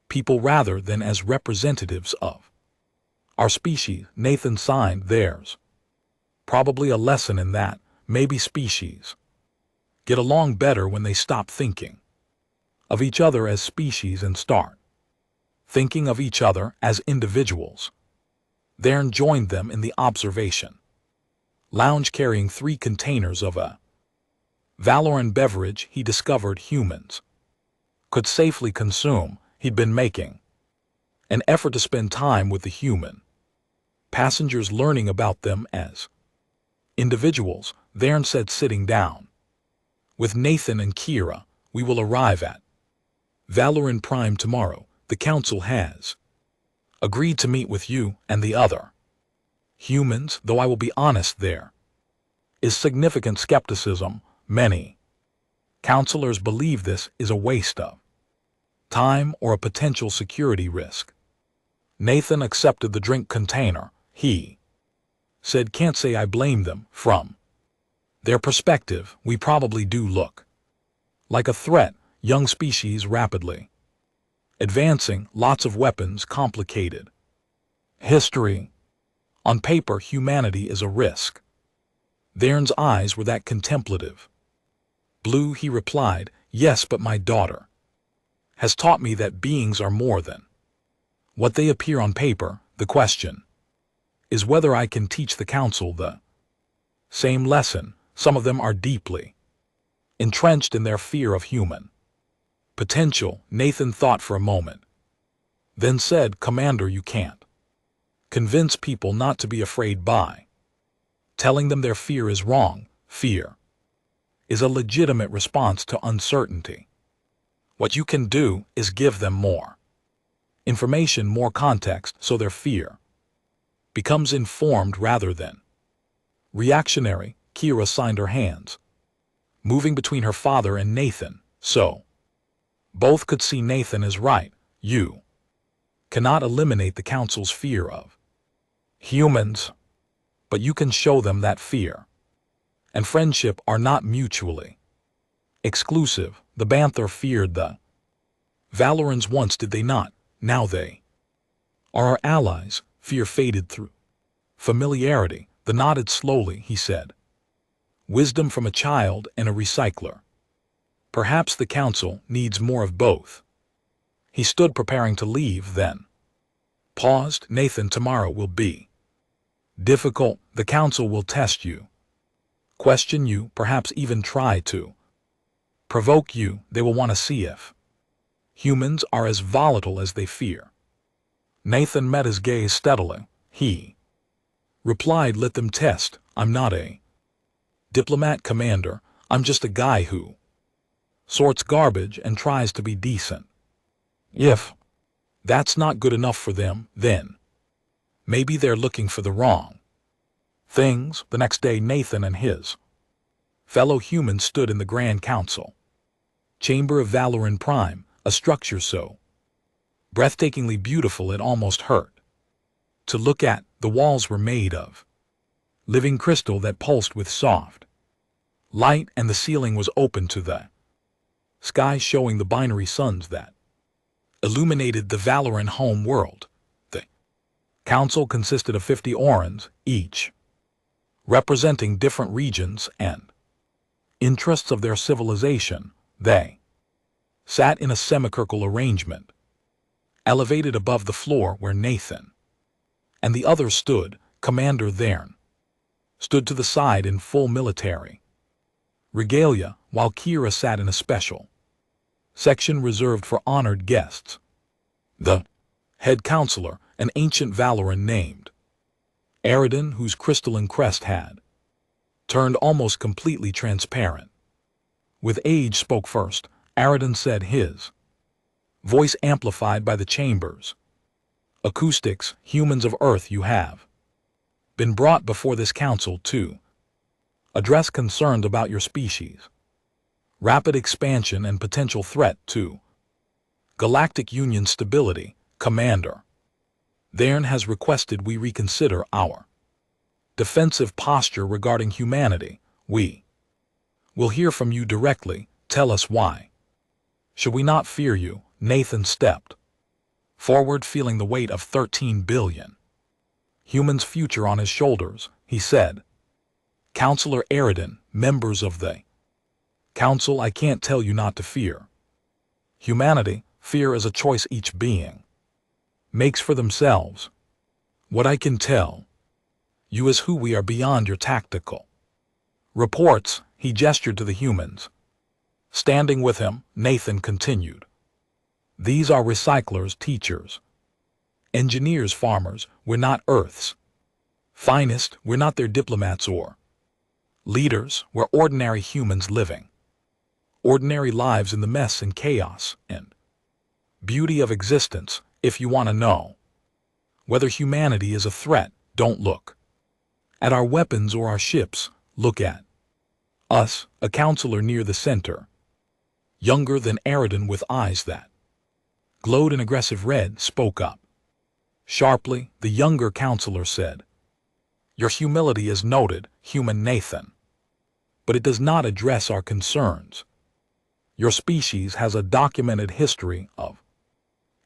people rather than as representatives of our species. Nathan signed. There's probably a lesson in that. Maybe species get along better when they stop thinking of each other as species and start thinking of each other as individuals. Theron joined them in the observation lounge carrying 3 containers of a Valoran beverage he discovered humans could safely consume. He'd been making an effort to spend time with the human passengers, learning about them as individuals. Theron said, sitting down with Nathan and Kira, we will arrive at Valoran Prime tomorrow. The council has agreed to meet with you and the other humans, though I will be honest, there is significant skepticism. Many counselors believe this is a waste of time or a potential security risk. Nathan accepted the drink container. He said, can't say I blame them. From their perspective, we probably do look like a threat. Young species rapidly advancing, lots of weapons, complicated history. On paper, humanity is a risk. Theron's eyes were that contemplative blue. He replied, yes, but my daughter has taught me that beings are more than what they appear on paper. The question is whether I can teach the council the same lesson. Some of them are deeply entrenched in their fear of human potential. Nathan thought for a moment, then said, Commander, you can't convince people not to be afraid by telling them their fear is wrong. Fear is a legitimate response to uncertainty. What you can do is give them more information, more context, so their fear becomes informed rather than reactionary. Kira signed her hands, moving between her father and Nathan, so both could see Nathan is right. You cannot eliminate the council's fear of humans, but you can show them that fear and friendship are not mutually exclusive. The Banther feared the Valorans once, did they not? Now they are our allies. Fear faded through familiarity. The nodded slowly. He said, wisdom from a child and a recycler. Perhaps the council needs more of both. He stood preparing to leave, then paused. Nathan, tomorrow will be difficult. The council will test you, question you, perhaps even try to provoke you. They will want to see if humans are as volatile as they fear. Nathan met his gaze steadily. He replied, let them test. I'm not a diplomat, Commander. I'm just a guy who sorts garbage and tries to be decent. If that's not good enough for them, then maybe they're looking for the wrong things. The next day, Nathan and his fellow humans stood in the Grand Council chamber of Valoran Prime, a structure so breathtakingly beautiful it almost hurt to look at. The walls were made of living crystal that pulsed with soft light, and the ceiling was open to the sky, showing the binary suns that illuminated the Valoran home world. The council consisted of 50 Orans, each representing different regions and interests of their civilization. They sat in a semicircle arrangement, elevated above the floor where Nathan and the others stood. Commander Theron stood to the side in full military regalia, while Kira sat in a special section reserved for honored guests. The head counselor an ancient Valoran named Aridin, whose crystalline crest had turned almost completely transparent. With age spoke first, Aridin said, his voice amplified by the chambers. Acoustics, humans of Earth, you have been brought before this council to address concerns about your species, rapid expansion and potential threat to Galactic Union stability. Commander Thern has requested we reconsider our defensive posture regarding humanity. We will hear from you directly. Tell us why. Should we not fear you? Nathan stepped forward, feeling the weight of 13 billion humans' future on his shoulders. He said, Counselor Aridin, members of the Council, I can't tell you not to fear humanity. Fear is a choice each being makes for themselves. What I can tell you is who we are beyond your tactical reports. He gestured to the humans standing with him. Nathan continued, these are recyclers, teachers, engineers, farmers. We're not Earth's finest. We're not their diplomats or leaders. We're ordinary humans living ordinary lives in the mess and chaos and beauty of existence. If you want to know whether humanity is a threat, don't look at our weapons or our ships. Look at us. A counselor near the center, younger than Aridin, with eyes that glowed an aggressive red, spoke up sharply. The younger counselor said, your humility is noted, human Nathan, but it does not address our concerns. Your species has a documented history of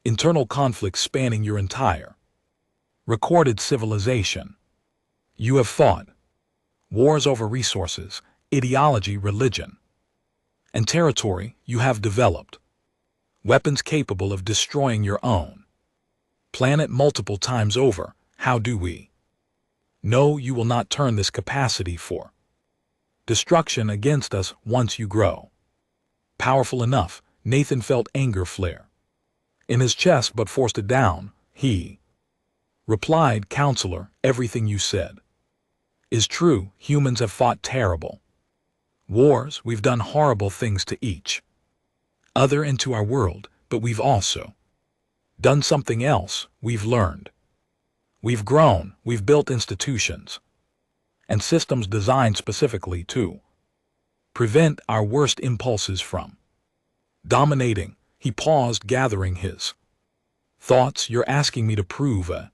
internal conflicts spanning your entire recorded civilization. You have fought wars over resources, ideology, religion, and territory. You have developed weapons capable of destroying your own planet multiple times over. How do we know you will not turn this capacity for destruction against us once you grow powerful enough? Nathan felt anger flare in his chest but forced it down. He replied, Counselor, everything you said is true. Humans have fought terrible wars. We've done horrible things to each other and to our world, but we've also done something else. We've learned. We've grown. We've built institutions and systems designed specifically to prevent our worst impulses from dominating. He paused, gathering his thoughts. You're asking me to prove a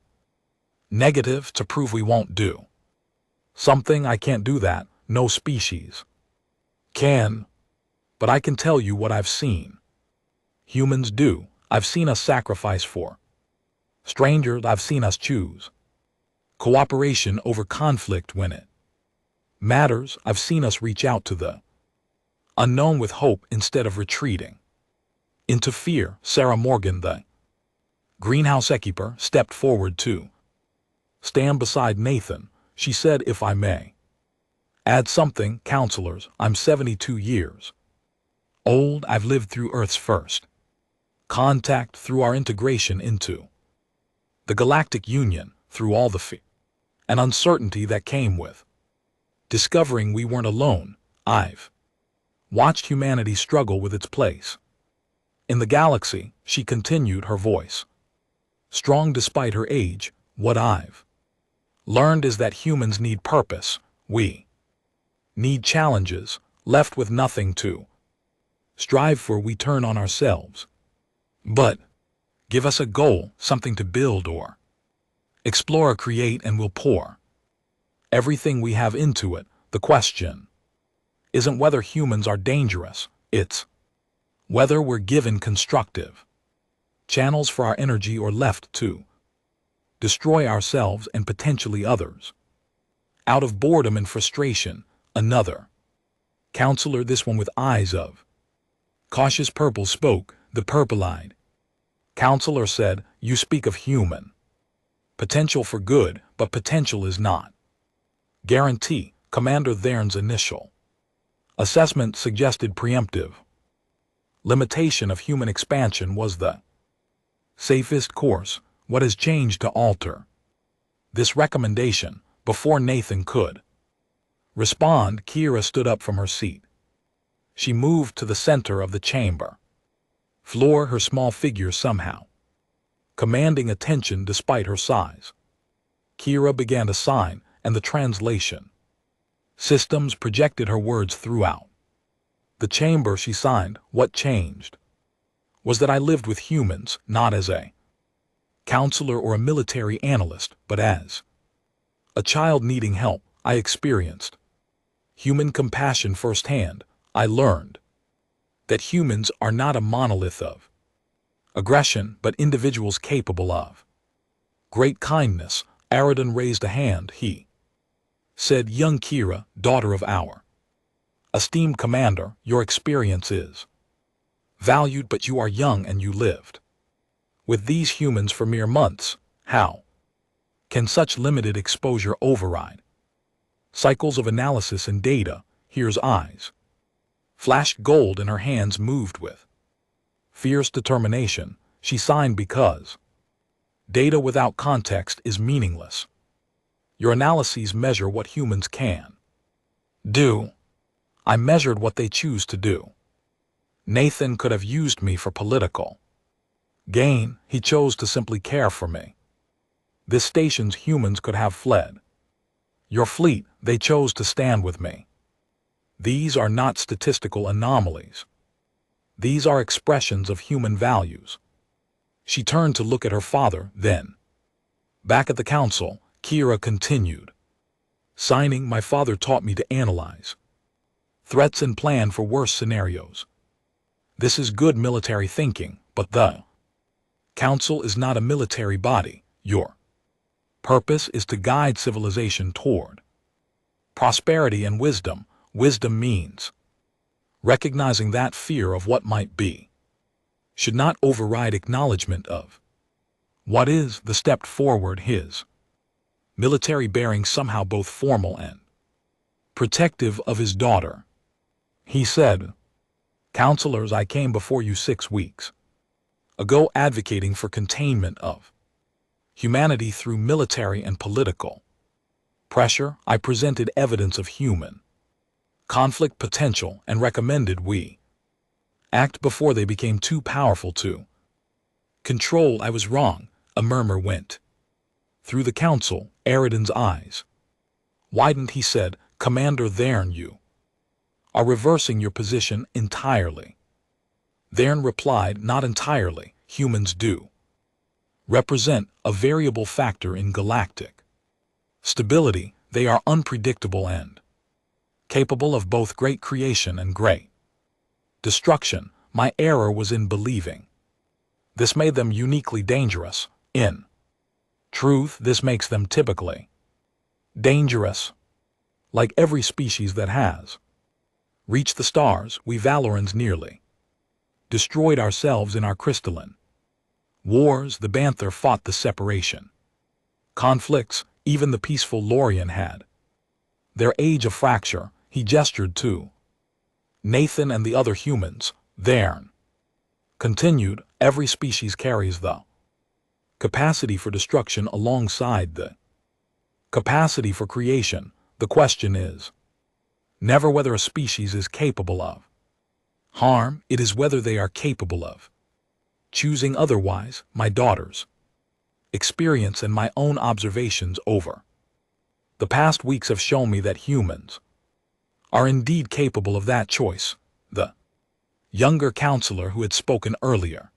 negative, to prove we won't do something? I can't do that. No species can. But I can tell you what I've seen humans do. I've seen us sacrifice for strangers. I've seen us choose cooperation over conflict when it matters. I've seen us reach out to the unknown with hope instead of retreating into fear. Sarah Morgan, the greenhouse keeper, stepped forward to stand beside Nathan. She said, if I may add something, counselors, I'm 72 years old. I've lived through Earth's first contact, through our integration into the Galactic Union, through all the fear and uncertainty that came with discovering we weren't alone. I've watched humanity struggle with its place in the galaxy. She continued, her voice strong despite her age. What I've learned is that humans need purpose. We need challenges. Left with nothing to strive for, we turn on ourselves. But give us a goal, something to build or explore or create, and we'll pour everything we have into it. The question isn't whether humans are dangerous, it's whether we're given constructive channels for our energy or left to destroy ourselves and potentially others out of boredom and frustration. Another counselor, this one with eyes of cautious purple, spoke. The purple-eyed counselor said, you speak of human potential for good, but potential is not guarantee. Commander Thern's initial assessment suggested preemptive limitation of human expansion was the safest course. What has changed to alter this recommendation? Before Nathan could respond, Kira stood up from her seat. She moved to the center of the chamber. Floor her small figure somehow, commanding attention despite her size. Kira began to sign, and the translation systems projected her words throughout the chamber. She signed. What changed was that I lived with humans, not as a counselor or a military analyst, but as a child needing help. I experienced human compassion firsthand. I learned that humans are not a monolith of aggression, but individuals capable of great kindness. Aridon raised a hand. He said, "Young Kira, daughter of our esteemed commander, your experience is valued, but you are young and you lived with these humans for mere months. How can such limited exposure override cycles of analysis and data?" Here's eyes flashed gold and her hands moved with fierce determination. She signed because data without context is meaningless. Your analyses measure what humans can do. I measured what they choose to do. Nathan could have used me for political gain. He chose to simply care for me. This station's humans could have fled your fleet. They chose to stand with me. These are not statistical anomalies. These are expressions of human values. She turned to look at her father, then back at the council. Kira continued, signing. My father taught me to analyze threats and plan for worse scenarios. This is good military thinking, but the council is not a military body. Your purpose is to guide civilization toward prosperity and wisdom. Wisdom means recognizing that fear of what might be should not override acknowledgement of what is. The step forward, his military bearing somehow both formal and protective of his daughter. He said, "Counselors, I came before you 6 weeks ago advocating for containment of humanity through military and political pressure. I presented evidence of human conflict potential and recommended we act before they became too powerful to control. I was wrong." A murmur went through the council. Aridon's eyes widened. He said, "Commander Thern, you are reversing your position entirely." Thern replied, "Not entirely. Humans do represent a variable factor in galactic stability. They are unpredictable and capable of both great creation and great destruction. My error was in believing this made them uniquely dangerous. In truth, this makes them typically dangerous. Like every species that has reached the stars, we Valorans nearly destroyed ourselves in our crystalline wars. The Banther fought the separation conflicts. Even the peaceful Lorien had their age of fracture." He gestured to Nathan and the other humans. Thern continued, "Every species carries the capacity for destruction alongside the capacity for creation. The question is never whether a species is capable of harm, it is whether they are capable of choosing otherwise." My daughter's experience and my own observations over the past weeks have shown me that humans are indeed capable of that choice. The younger counselor who had spoken earlier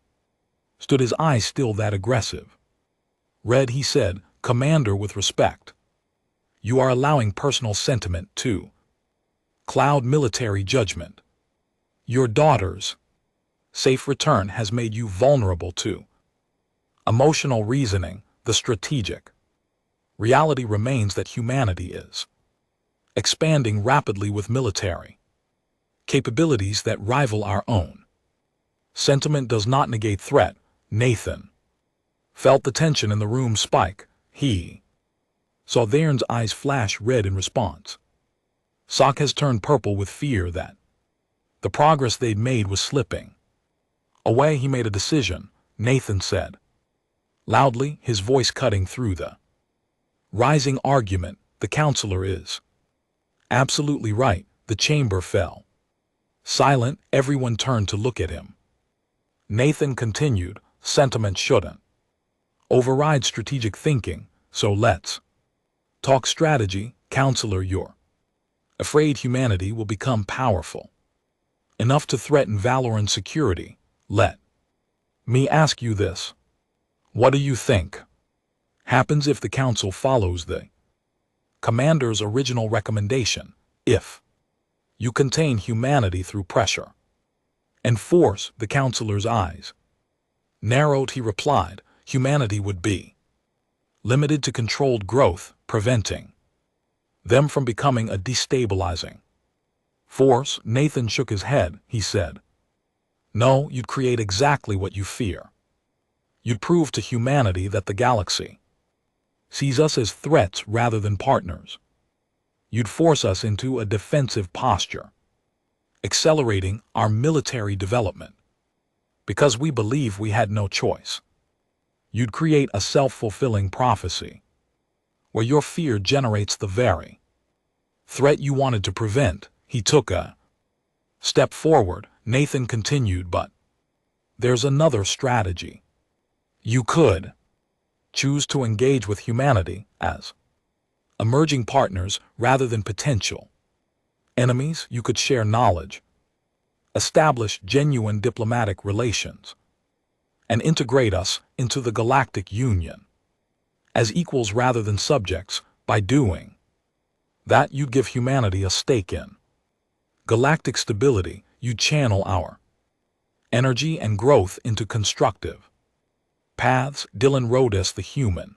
stood, his eyes still that aggressive red. He said, "Commander, with respect, you are allowing personal sentiment to cloud military judgment. Your daughter's safe return has made you vulnerable to emotional reasoning. The strategic reality remains that humanity is expanding rapidly with military capabilities that rival our own. Sentiment does not negate threat." Nathan felt the tension in the room spike. He saw Thern's eyes flash red in response. Sock has turned purple with fear that the progress they'd made was slipping away. He made a decision. Nathan said, Loudly, his voice cutting through the rising argument. The counselor is absolutely right. The chamber fell. Silent, everyone turned to look at him. Nathan continued, sentiment shouldn't override strategic thinking, so let's talk strategy. Counselor, you're afraid humanity will become powerful enough to threaten valor and security. Let me ask you this. What do you think happens if the council follows the commander's original recommendation? If you contain humanity through pressure and force, the counselor's eyes narrowed. He replied, humanity would be limited to controlled growth, preventing them from becoming a destabilizing force. Nathan shook his head. He said, no, you'd create exactly what you fear. You'd prove to humanity that the galaxy sees us as threats rather than partners. You'd force us into a defensive posture, accelerating our military development because we believe we had no choice. You'd create a self-fulfilling prophecy where your fear generates the very threat you wanted to prevent. He took a step forward. Nathan continued, but there's another strategy. You could choose to engage with humanity as emerging partners rather than potential enemies. You could share knowledge, establish genuine diplomatic relations, and integrate us into the Galactic Union as equals rather than subjects. By doing that, you'd give humanity a stake in galactic stability. You'd channel our energy and growth into constructive paths. Dylan Rhodes, the human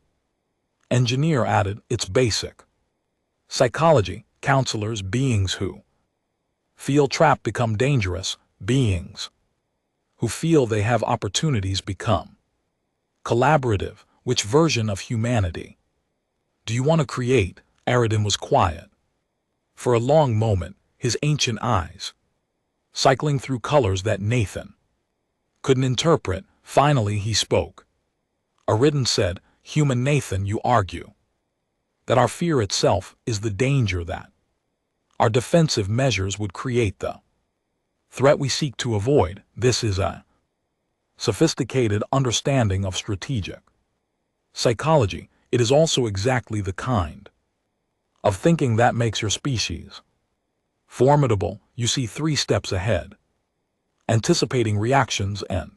engineer, added, it's basic psychology. Counselors, beings who feel trapped become dangerous. Beings who feel they have opportunities become collaborative. Which version of humanity do you want to create? Aridin was quiet for a long moment, his ancient eyes cycling through colors that Nathan couldn't interpret. Finally he spoke. Aridin said, human Nathan, you argue that our fear itself is the danger, that our defensive measures would create the threat we seek to avoid. This is a sophisticated understanding of strategic psychology. It is also exactly the kind of thinking that makes your species formidable. You see 3 steps ahead, anticipating reactions and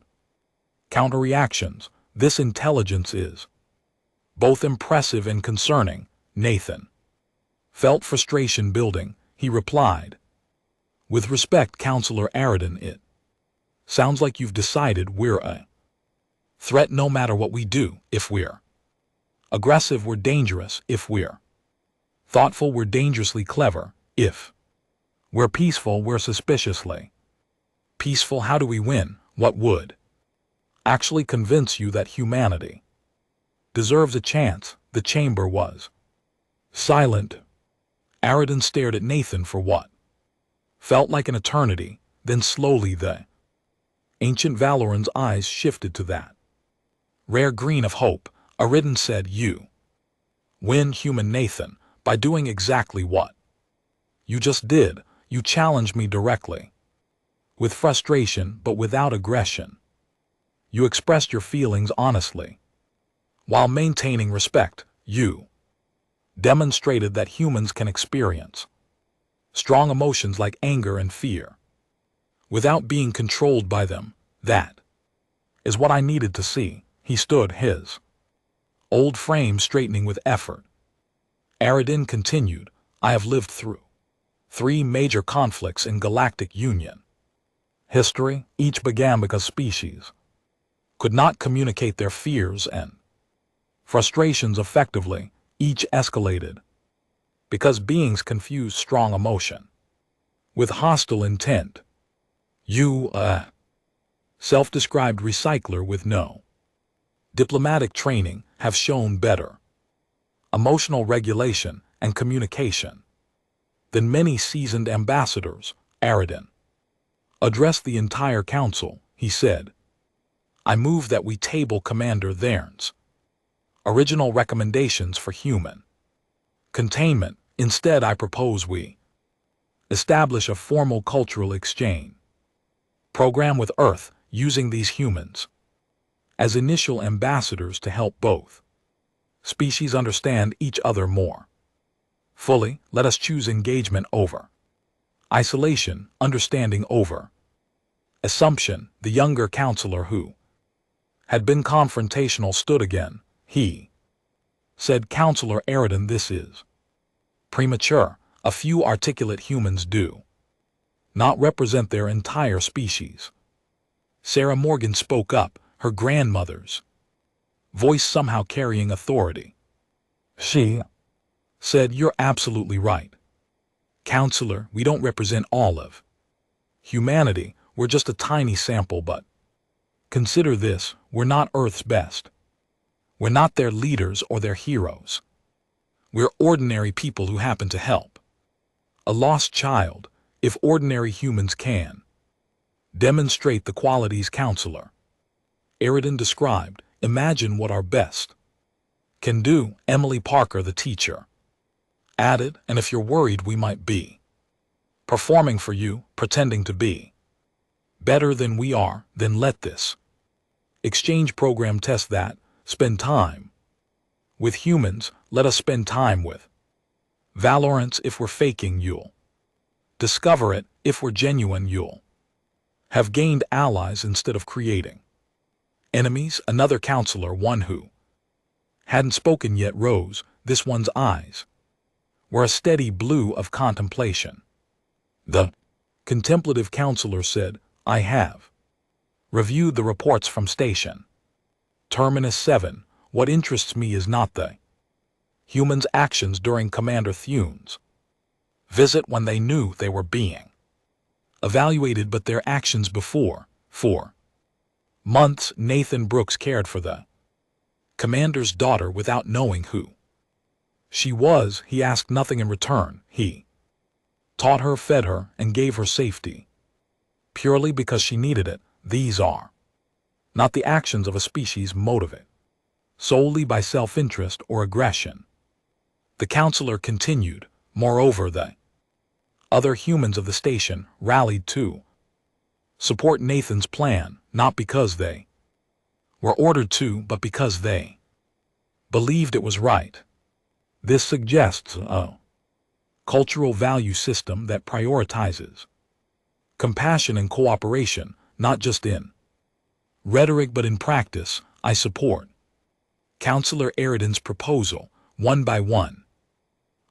counter-reactions. This intelligence is both impressive and concerning. Nathan felt frustration building. He replied, with respect, Counselor Aridin, it sounds like you've decided we're a threat no matter what we do. If we're aggressive, we're dangerous. If we're thoughtful, we're dangerously clever. If we're peaceful, we're suspiciously peaceful. How do we win? What would actually convince you that humanity deserves a chance? The chamber was silent. Aridin stared at Nathan for what felt like an eternity. Then slowly the ancient Valoran's eyes shifted to that rare green of hope. Aridin said, you win, human Nathan, by doing exactly what you just did. You challenged me directly, with frustration but without aggression. You expressed your feelings honestly, while maintaining respect. You demonstrated that humans can experience strong emotions like anger and fear without being controlled by them. That is what I needed to see. He stood, his old frame straightening with effort. Aridin continued, I have lived through 3 major conflicts in Galactic Union history. Each began because species could not communicate their fears and frustrations effectively. Each escalated because beings confused strong emotion with hostile intent. You, self-described recycler with no diplomatic training, have shown better emotional regulation and communication than many seasoned ambassadors. Aridin addressed the entire council. He said, I move that we table Commander Thairn's Original recommendations for human containment. Instead, I propose we establish a formal cultural exchange program with Earth using these humans as initial ambassadors to help both species understand each other more fully. Let us choose engagement over isolation, understanding over assumption. The younger counselor, who had been confrontational, stood again. He said, "Counselor Aridin, this is premature. A few articulate humans do not represent their entire species." Sarah Morgan spoke up, her grandmother's voice somehow carrying authority. She said, "You're absolutely right. Counselor, we don't represent all of humanity. We're just a tiny sample, but consider this, we're not Earth's best. We're not their leaders or their heroes. We're ordinary people who happen to help a lost child. If ordinary humans can demonstrate the qualities Counselor Aridin described, imagine what our best can do." Emily Parker, the teacher, added, "And if you're worried we might be performing for you, pretending to be better than we are, then let this exchange program test that. Spend time with humans. Let us spend time with Valorants. If we're faking, you'll discover it. If we're genuine, you'll have gained allies instead of creating enemies." Another counselor, one who hadn't spoken yet, rose. This one's eyes were a steady blue of contemplation. The contemplative counselor said, "I have reviewed the reports from Station Terminus 7. What interests me is not the humans' actions during Commander Thune's visit when they knew they were being evaluated, but their actions before. For months, Nathan Brooks cared for the commander's daughter without knowing who she was. He asked nothing in return. He taught her, fed her, and gave her safety purely because she needed it. These are not the actions of a species motivated solely by self-interest or aggression." The counselor continued. Moreover, the other humans of the station rallied to support Nathan's plan, not because they were ordered to, but because they believed it was right. This suggests a cultural value system that prioritizes compassion and cooperation, not just in rhetoric but in practice. I support Counselor Aridin's proposal. One by one,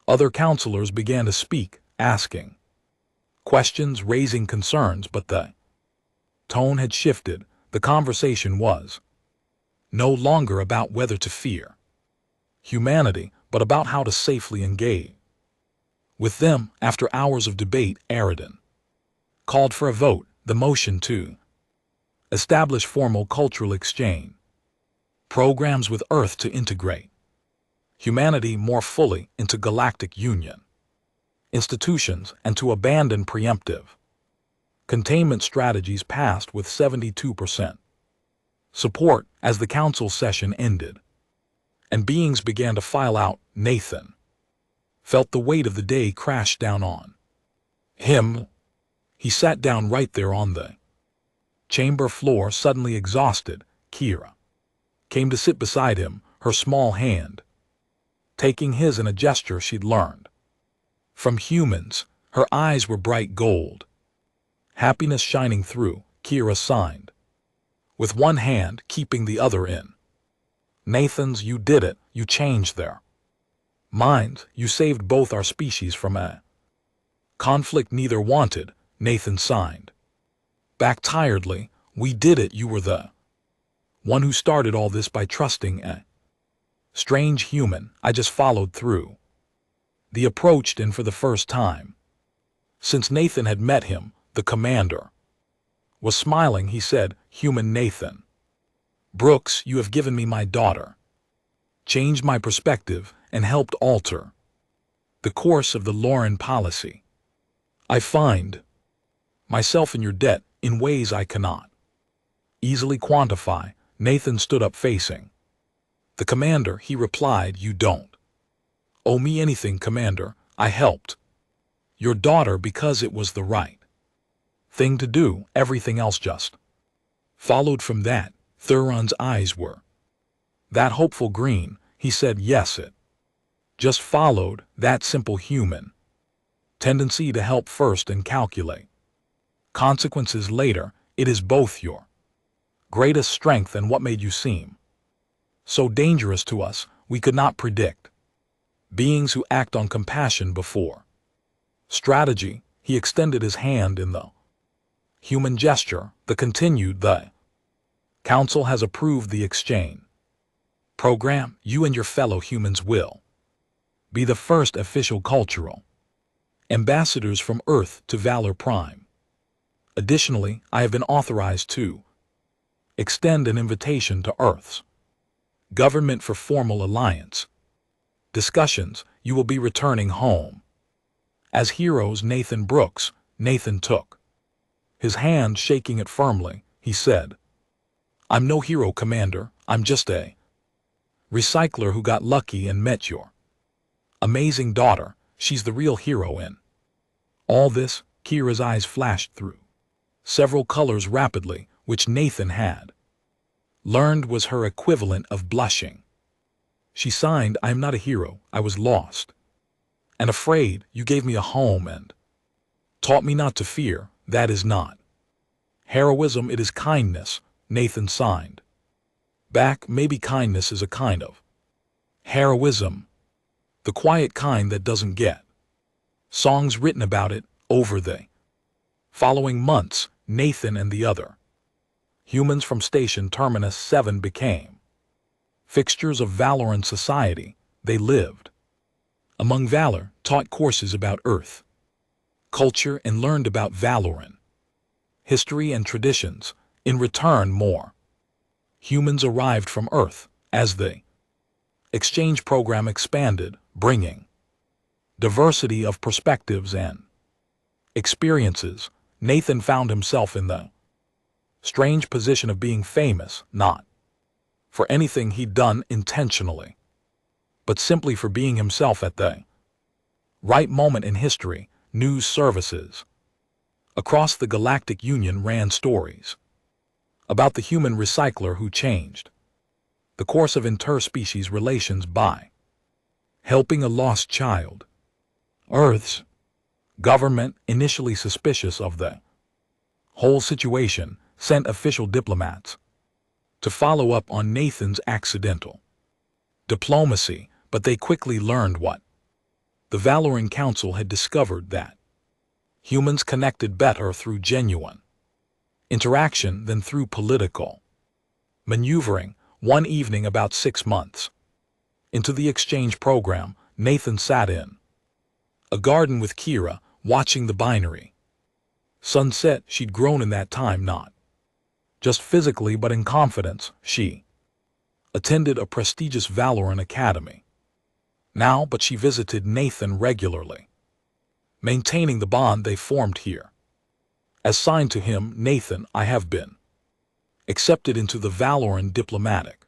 other counselors began to speak, asking questions, raising concerns, but the tone had shifted. The conversation was no longer about whether to fear humanity, but about how to safely engage with them. After hours of debate, Aridin called for a vote. The motion to establish formal cultural exchange programs with Earth to integrate humanity more fully into galactic union institutions and to abandon preemptive containment strategies passed with 72% support. As the council session ended and beings began to file out, Nathan felt the weight of the day crash down on him. He sat down right there on the chamber floor, suddenly exhausted. Kira came to sit beside him, her small hand taking his in a gesture she'd learned from humans. Her eyes were bright gold, happiness shining through. Kira signed with one hand, keeping the other in Nathan's. "You did it. You changed their minds. You saved both our species from a conflict neither wanted." Nathan signed back tiredly. "We did it. You were the one who started all this by trusting a strange human. I just followed through." They approached, and for the first time since Nathan had met him, the commander was smiling. He said, "Human Nathan Brooks, you have given me my daughter, changed my perspective, and helped alter the course of the Lauren policy. I find myself in your debt in ways I cannot easily quantify." Nathan stood up, facing The commander, he replied, you don't owe me anything, commander. I helped your daughter because it was the right thing to do. Everything else just followed from that. Thuron's eyes were that hopeful green. He said, yes, it just followed. That simple human tendency to help first and calculate consequences later. It is both your greatest strength and what made you seem so dangerous to us. We could not predict beings who act on compassion before strategy. He extended his hand in the human gesture. The council has approved the exchange program. You and your fellow humans will be the first official cultural ambassadors from Earth to Valor Prime. Additionally, I have been authorized to extend an invitation to Earth's government for formal alliance discussions. You will be returning home as heroes. Nathan Brooks. Nathan took his hand, shaking it firmly. He said, I'm no hero, commander. I'm just a recycler who got lucky and met your amazing daughter. She's the real hero in all this. Kira's eyes flashed through several colors rapidly, which Nathan had learned was her equivalent of blushing. She signed, I am not a hero. I was lost and afraid. You gave me a home and taught me not to fear. That is not heroism, it is kindness. Nathan signed back. Maybe kindness is a kind of heroism, the quiet kind that doesn't get songs written about it. Over the following months, Nathan and the other humans from Station Terminus 7 became fixtures of Valoran society. They lived among Valor, taught courses about Earth culture, and learned about Valoran history and traditions. In return, more humans arrived from Earth as the exchange program expanded, bringing diversity of perspectives and experiences. Nathan found himself in the strange position of being famous, not for anything he'd done intentionally, but simply for being himself at the right moment in history. News services across the Galactic Union ran stories about the human recycler who changed the course of interspecies relations by helping a lost child. Earth's government, initially suspicious of the whole situation, sent official diplomats to follow up on Nathan's accidental diplomacy, but they quickly learned what the Valoran Council had discovered, that humans connected better through genuine interaction than through political maneuvering. One evening, about 6 months into the exchange program, Nathan sat in a garden with Kira, watching the binary sunset. She'd grown in that time, not just physically but in confidence. She attended a prestigious Valoran academy now, but she visited Nathan regularly, maintaining the bond they formed here. As signed to him, Nathan, I have been accepted into the Valoran diplomatic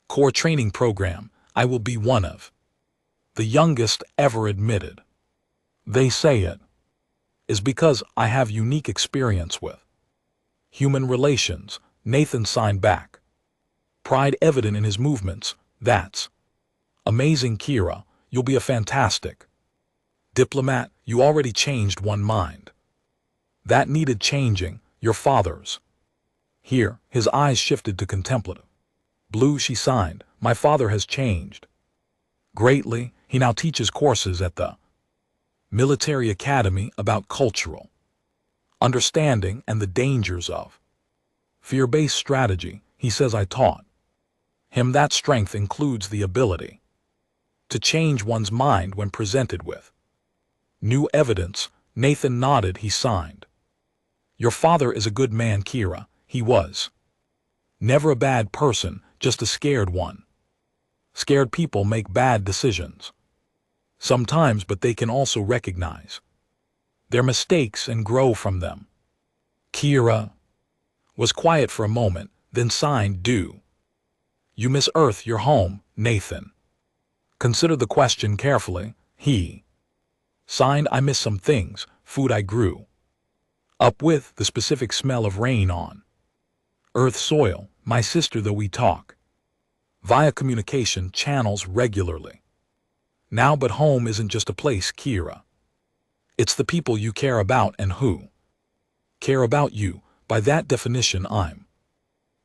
core training program. I will be one of the youngest ever admitted. They say it is because I have unique experience with human relations. Nathan signed back, pride evident in his movements. That's amazing, Kira. You'll be a fantastic diplomat. You already changed one mind that needed changing, your father's. Here, his eyes shifted to contemplative blue. She signed, my father has changed greatly. He now teaches courses at the military academy about cultural understanding and the dangers of fear-based strategy. He says I taught him that strength includes the ability to change one's mind when presented with new evidence. Nathan nodded. He signed, your father is a good man, Kira. He was never a bad person, just a scared one. Scared people make bad decisions sometimes, but they can also recognize their mistakes and grow from them. Kira was quiet for a moment, then signed, do You miss Earth, your home, Nathan. Consider the question carefully. He signed, I miss some things, food I grew up with, the specific smell of rain on Earth soil, my sister though we talk via communication channels regularly. Now but home isn't just a place, Kira. It's the people you care about and who care about you. By that definition, I'm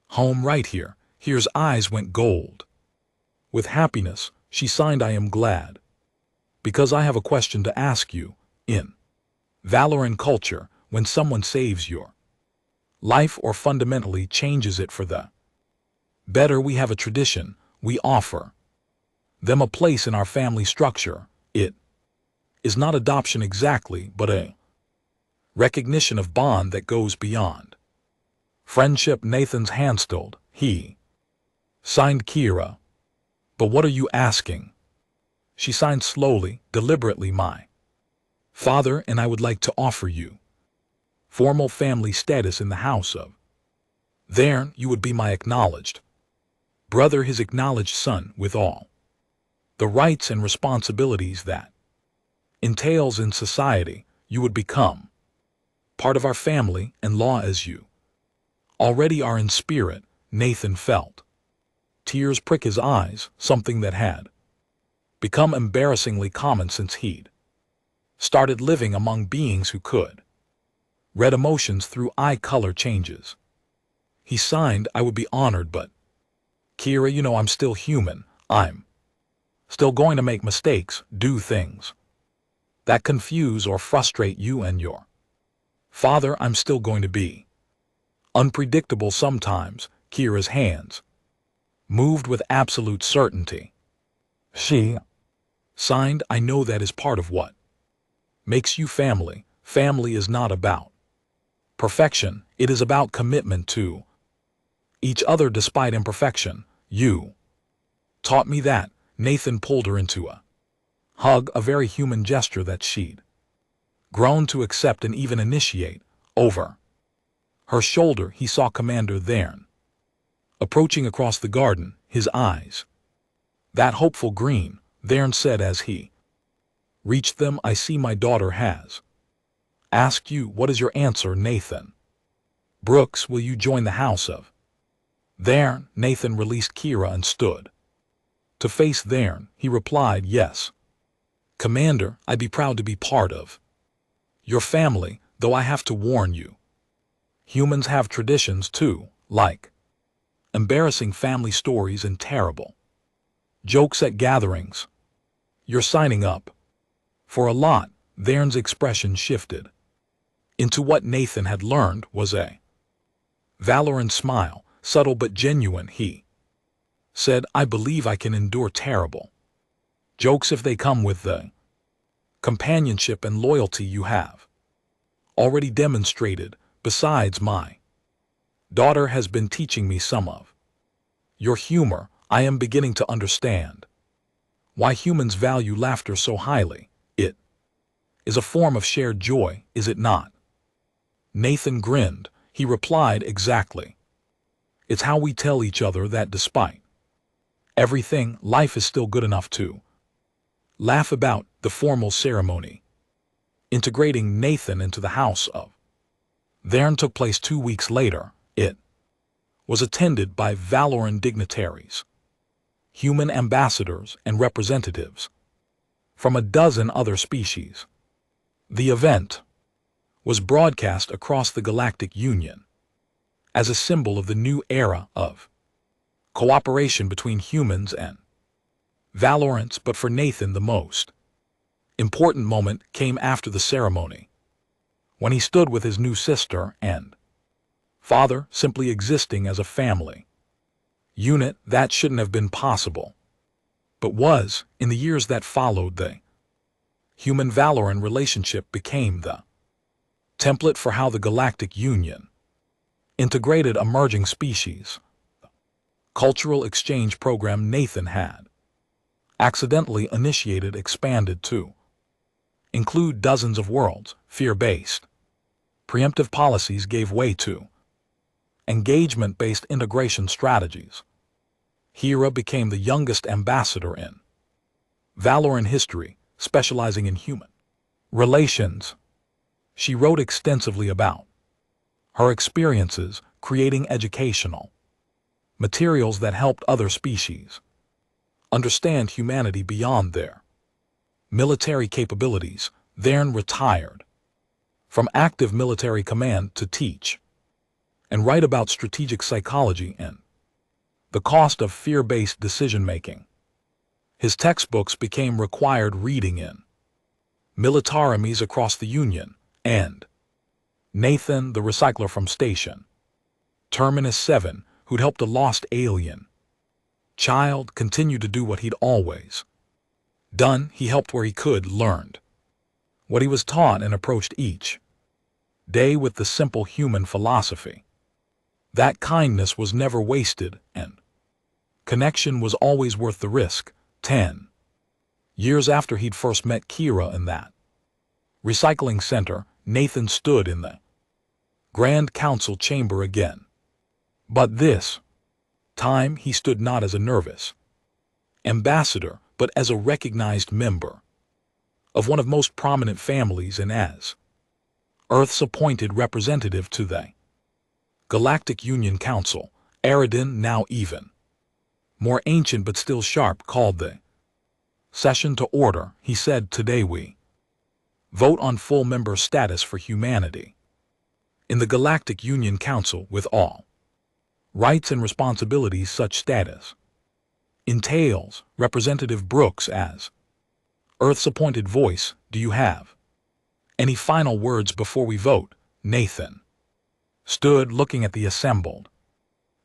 home right here. Here's eyes went gold. With happiness, she signed, I am glad. Because I have a question to ask you. In Valorant culture, when someone saves your life or fundamentally changes it for the better, we have a tradition. We offer them a place in our family structure. It is not adoption exactly, but a recognition of bond that goes beyond friendship. Nathan's hand stilled. He signed, Kira. But what are you asking? She signed slowly, deliberately, my father and I would like to offer you formal family status in the house of. There, you would be my acknowledged brother, his acknowledged son, with all the rights and responsibilities that entails in society. You would become part of our family and law as you already are in spirit. Nathan felt tears prick his eyes, something that had become embarrassingly common since he'd started living among beings who could read emotions through eye color changes. He signed, I would be honored, but Kira, you know I'm still human. I'm still going to make mistakes, do things that confuse or frustrate you and your father. I'm still going to be unpredictable sometimes. Kira's hands moved with absolute certainty. She signed, I know that is part of what makes you family. Family is not about perfection, it is about commitment to each other despite imperfection. You taught me that. Nathan pulled her into a hug, a very human gesture that she'd grown to accept and even initiate. Over her shoulder, he saw Commander Thern approaching across the garden, his eyes that hopeful green. Thern said as he reached them, I see my daughter has asked you. What is your answer, Nathan? Brooks, will you join the house of Thern? Nathan released Kira and stood to face Thern. He replied, yes. Commander, I'd be proud to be part of your family, though I have to warn you. Humans have traditions too, like embarrassing family stories and terrible jokes at gatherings. You're signing up for a lot. Thern's expression shifted into what Nathan had learned was a Valorant smile, subtle but genuine. He said, I believe I can endure terrible jokes if they come with the companionship and loyalty you have already demonstrated. Besides, my daughter has been teaching me some of your humor. I am beginning to understand why humans value laughter so highly. It is a form of shared joy, is it not? Nathan grinned. He replied, exactly. It's how we tell each other that despite everything, life is still good enough to laugh about. The formal ceremony integrating Nathan into the house of Thern took place 2 weeks later. It was attended by Valorant dignitaries, human ambassadors, and representatives from a dozen other species. The event was broadcast across the Galactic Union as a symbol of the new era of cooperation between humans and Valorants. But for Nathan, the most important moment came after the ceremony, when he stood with his new sister and father, simply existing as a family unit. That shouldn't have been possible, but was. In the years that followed, the human-Valorant relationship became the template for how the Galactic Union integrated emerging species. The cultural exchange program Nathan had accidentally initiated expanded to include dozens of worlds. Fear-based preemptive policies gave way to engagement-based integration strategies. Hera became the youngest ambassador in Valor and History, specializing in human relations. She wrote extensively about her experiences creating educational materials that helped other species understand humanity beyond their military capabilities. Then retired from active military command to teach and write about strategic psychology and the cost of fear-based decision-making. His textbooks became required reading in military armies across the Union, and Nathan, the recycler from Station Terminus 7, who'd helped a lost alien child, continued to do what he'd always done. He helped where he could, learned what he was taught, and approached each day with the simple human philosophy that kindness was never wasted and connection was always worth the risk. 10 years after he'd first met Kira in that recycling center, Nathan stood in the Grand Council chamber again. But this time he stood not as a nervous ambassador, but as a recognized member of one of most prominent families and as Earth's appointed representative to the Galactic Union Council. Aridin, now even more ancient but still sharp, called the session to order. He said, "Today we vote on full member status for humanity in the Galactic Union Council with all rights and responsibilities such status entails." Representative Brooks, as Earth's appointed voice, do you have any final words before we vote? Nathan stood looking at the assembled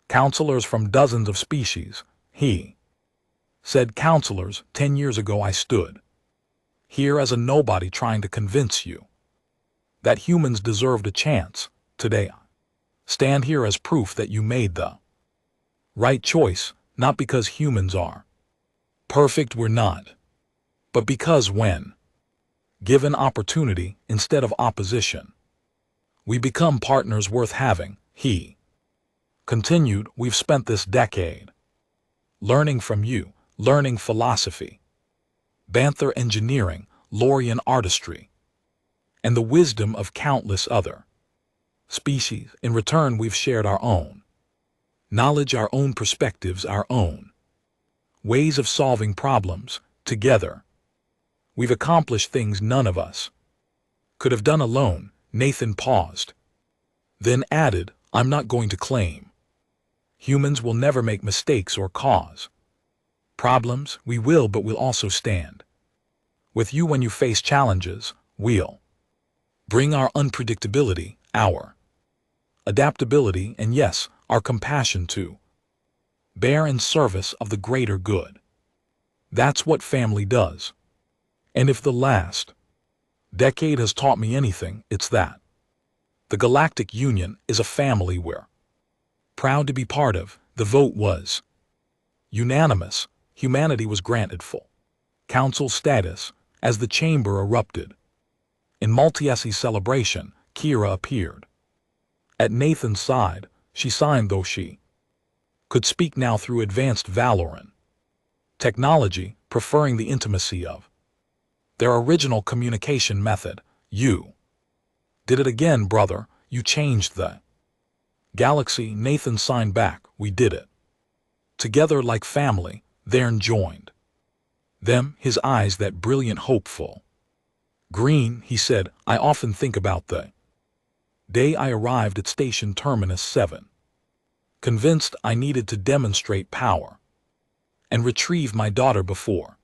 counselors from dozens of species. He said, "Counselors, 10 years ago I stood here as a nobody trying to convince you that humans deserved a chance. Today I stand here as proof that you made the right choice, not because humans are perfect, we're not, but because when given opportunity instead of opposition, we become partners worth having." He continued, "We've spent this decade learning from you, learning philosophy, Banther engineering, Lorian artistry, and the wisdom of countless other species. In return, we've shared our own knowledge, our own perspectives, our own ways of solving problems. Together, we've accomplished things none of us could have done alone." Nathan paused, then added, "I'm not going to claim humans will never make mistakes or cause problems. We will, but we'll also stand with you when you face challenges. We'll bring our unpredictability, our adaptability, and yes, our compassion to bear in service of the greater good. That's what family does. And if the last decade has taught me anything, it's that the Galactic Union is a family we're proud to be part of." The vote was unanimous. Humanity was granted full council status. As the chamber erupted in multi-essay celebration, Kira appeared at Nathan's side. She signed, though she could speak now through advanced Valoran technology, preferring the intimacy of their original communication method. "You did it again, brother. You changed the galaxy." Nathan signed back, "We did it together like family." Thern joined them, his eyes that brilliant, hopeful green. He said, "I often think about the day I arrived at Station Terminus 7, convinced I needed to demonstrate power and retrieve my daughter before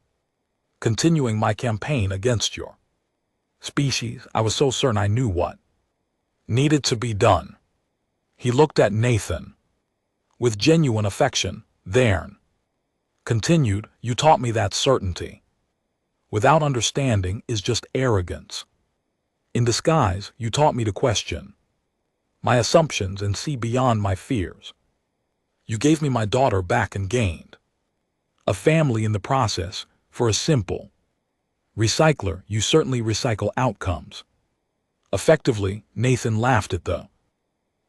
continuing my campaign against your species. I was so certain I knew what needed to be done." He looked at Nathan with genuine affection. Thern continued, "You taught me that certainty without understanding is just arrogance in disguise. You taught me to question my assumptions and see beyond my fears. You gave me my daughter back and gained a family in the process. For a simple recycler, you certainly recycle outcomes effectively." Nathan laughed at the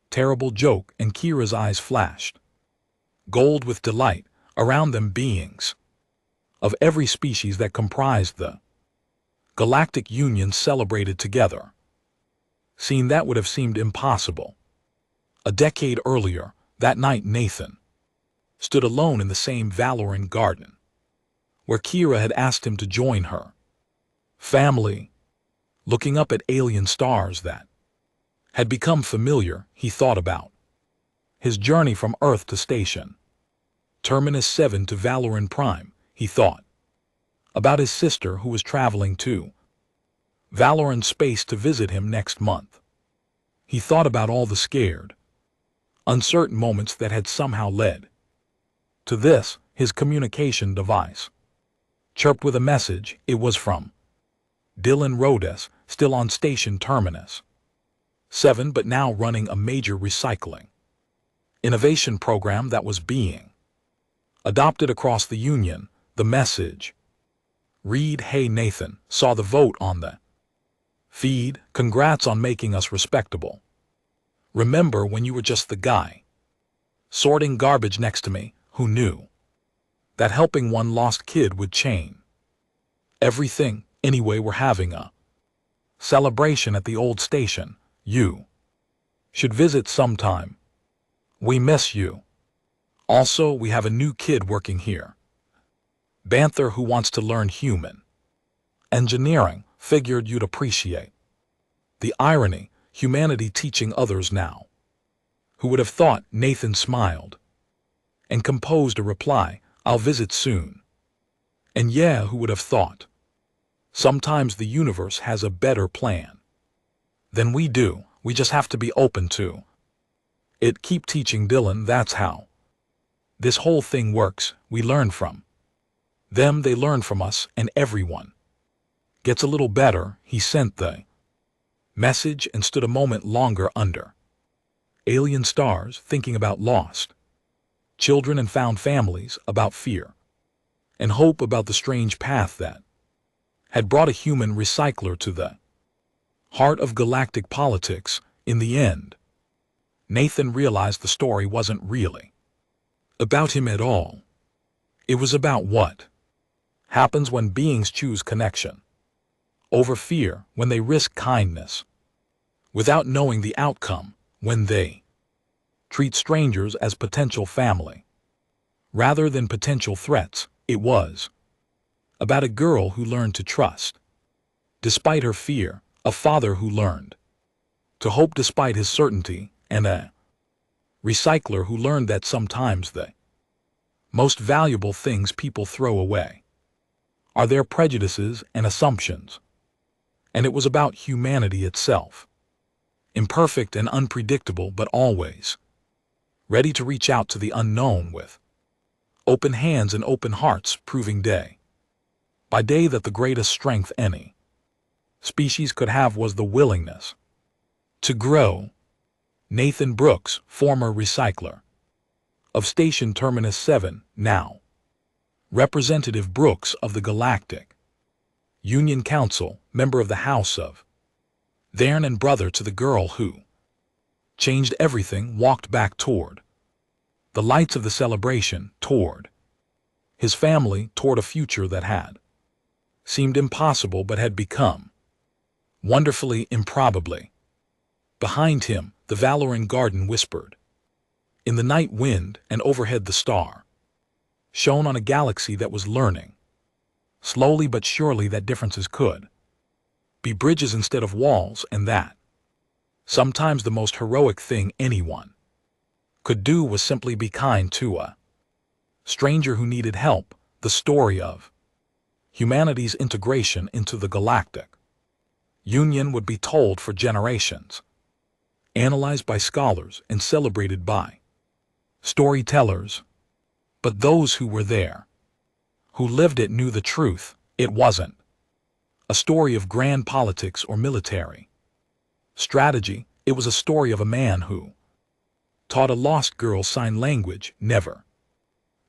terrible joke, and Kira's eyes flashed gold with delight. Around them beings of every species that comprised the Galactic Union celebrated together. Scene that would have seemed impossible. A decade earlier, that night Nathan stood alone in the same Valoran garden, where Kira had asked him to join her family, looking up at alien stars that had become familiar. He thought about his journey from Earth to Station Terminus 7 to Valoran Prime. He thought about his sister who was traveling to Valoran space to visit him next month. He thought about all the scared, uncertain moments that had somehow led to this. His communication device chirped with a message. It was from Dylan Rhodes, still on Station Terminus 7 but now running a major recycling innovation program that was being adopted across the Union. The message read, "Hey Nathan, saw the vote on the feed. Congrats on making us respectable. Remember when you were just the guy sorting garbage next to me? Who knew that helping one lost kid would change everything? Anyway, we're having a celebration at the old station. You should visit sometime. We miss you. Also, we have a new kid working here, Banther, who wants to learn human engineering. Figured you'd appreciate the irony, humanity teaching others now. Who would have thought?" Nathan smiled and composed a reply, "I'll visit soon." And yeah, who would have thought? Sometimes the universe has a better plan than we do. We just have to be open to it. Keep teaching, Dylan. That's how this whole thing works. We learn from them, they learn from us, and everyone gets a little better. He sent the message and stood a moment longer under alien stars, thinking about lost children and found families, about fear and hope, about the strange path that had brought a human recycler to the heart of galactic politics. In the end, Nathan realized the story wasn't really about him at all. It was about what happens when beings choose connection over fear, when they risk kindness without knowing the outcome, when they treat strangers as potential family rather than potential threats. It was about a girl who learned to trust despite her fear, a father who learned to hope despite his certainty, and a recycler who learned that sometimes the most valuable things people throw away are their prejudices and assumptions. And it was about humanity itself, imperfect and unpredictable, but always ready to reach out to the unknown with open hands and open hearts, proving day by day that the greatest strength any species could have was the willingness to grow. Nathan Brooks, former recycler of Station Terminus 7, now Representative Brooks of the Galactic Union Council, member of the House of Thern and brother to the girl who changed everything, walked back toward the lights of the celebration, toward his family, toward a future that had seemed impossible but had become wonderfully, improbably. Behind him, the Valoran garden whispered in the night wind, and overhead the star shone on a galaxy that was learning slowly but surely that differences could be bridges instead of walls, and that sometimes the most heroic thing anyone could do was simply be kind to a stranger who needed help. The story of humanity's integration into the Galactic Union would be told for generations, analyzed by scholars and celebrated by storytellers. But those who were there, who lived it, knew the truth. It wasn't a story of grand politics or military strategy. It was a story of a man who taught a lost girl sign language, never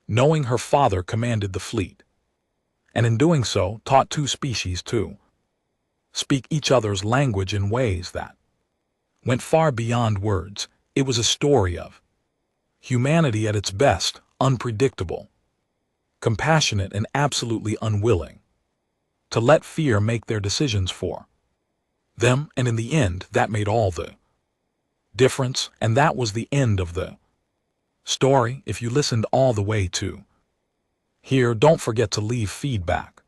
knowing her father commanded the fleet, and in doing so taught two species to speak each other's language in ways that went far beyond words. It was a story of humanity at its best, unpredictable, compassionate and absolutely unwilling to let fear make their decisions for them, and in the end, that made all the difference, and that was the end of the story. If you listened all the way to here, don't forget to leave feedback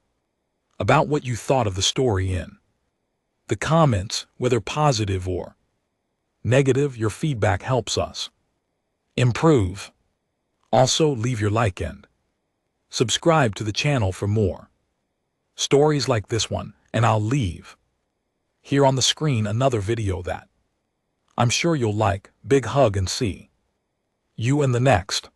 about what you thought of the story in the comments, whether positive or negative. Your feedback helps us improve. Also, leave your like and subscribe to the channel for more stories like this one, and I'll leave here on the screen another video that I'm sure you'll like. Big hug and see you in the next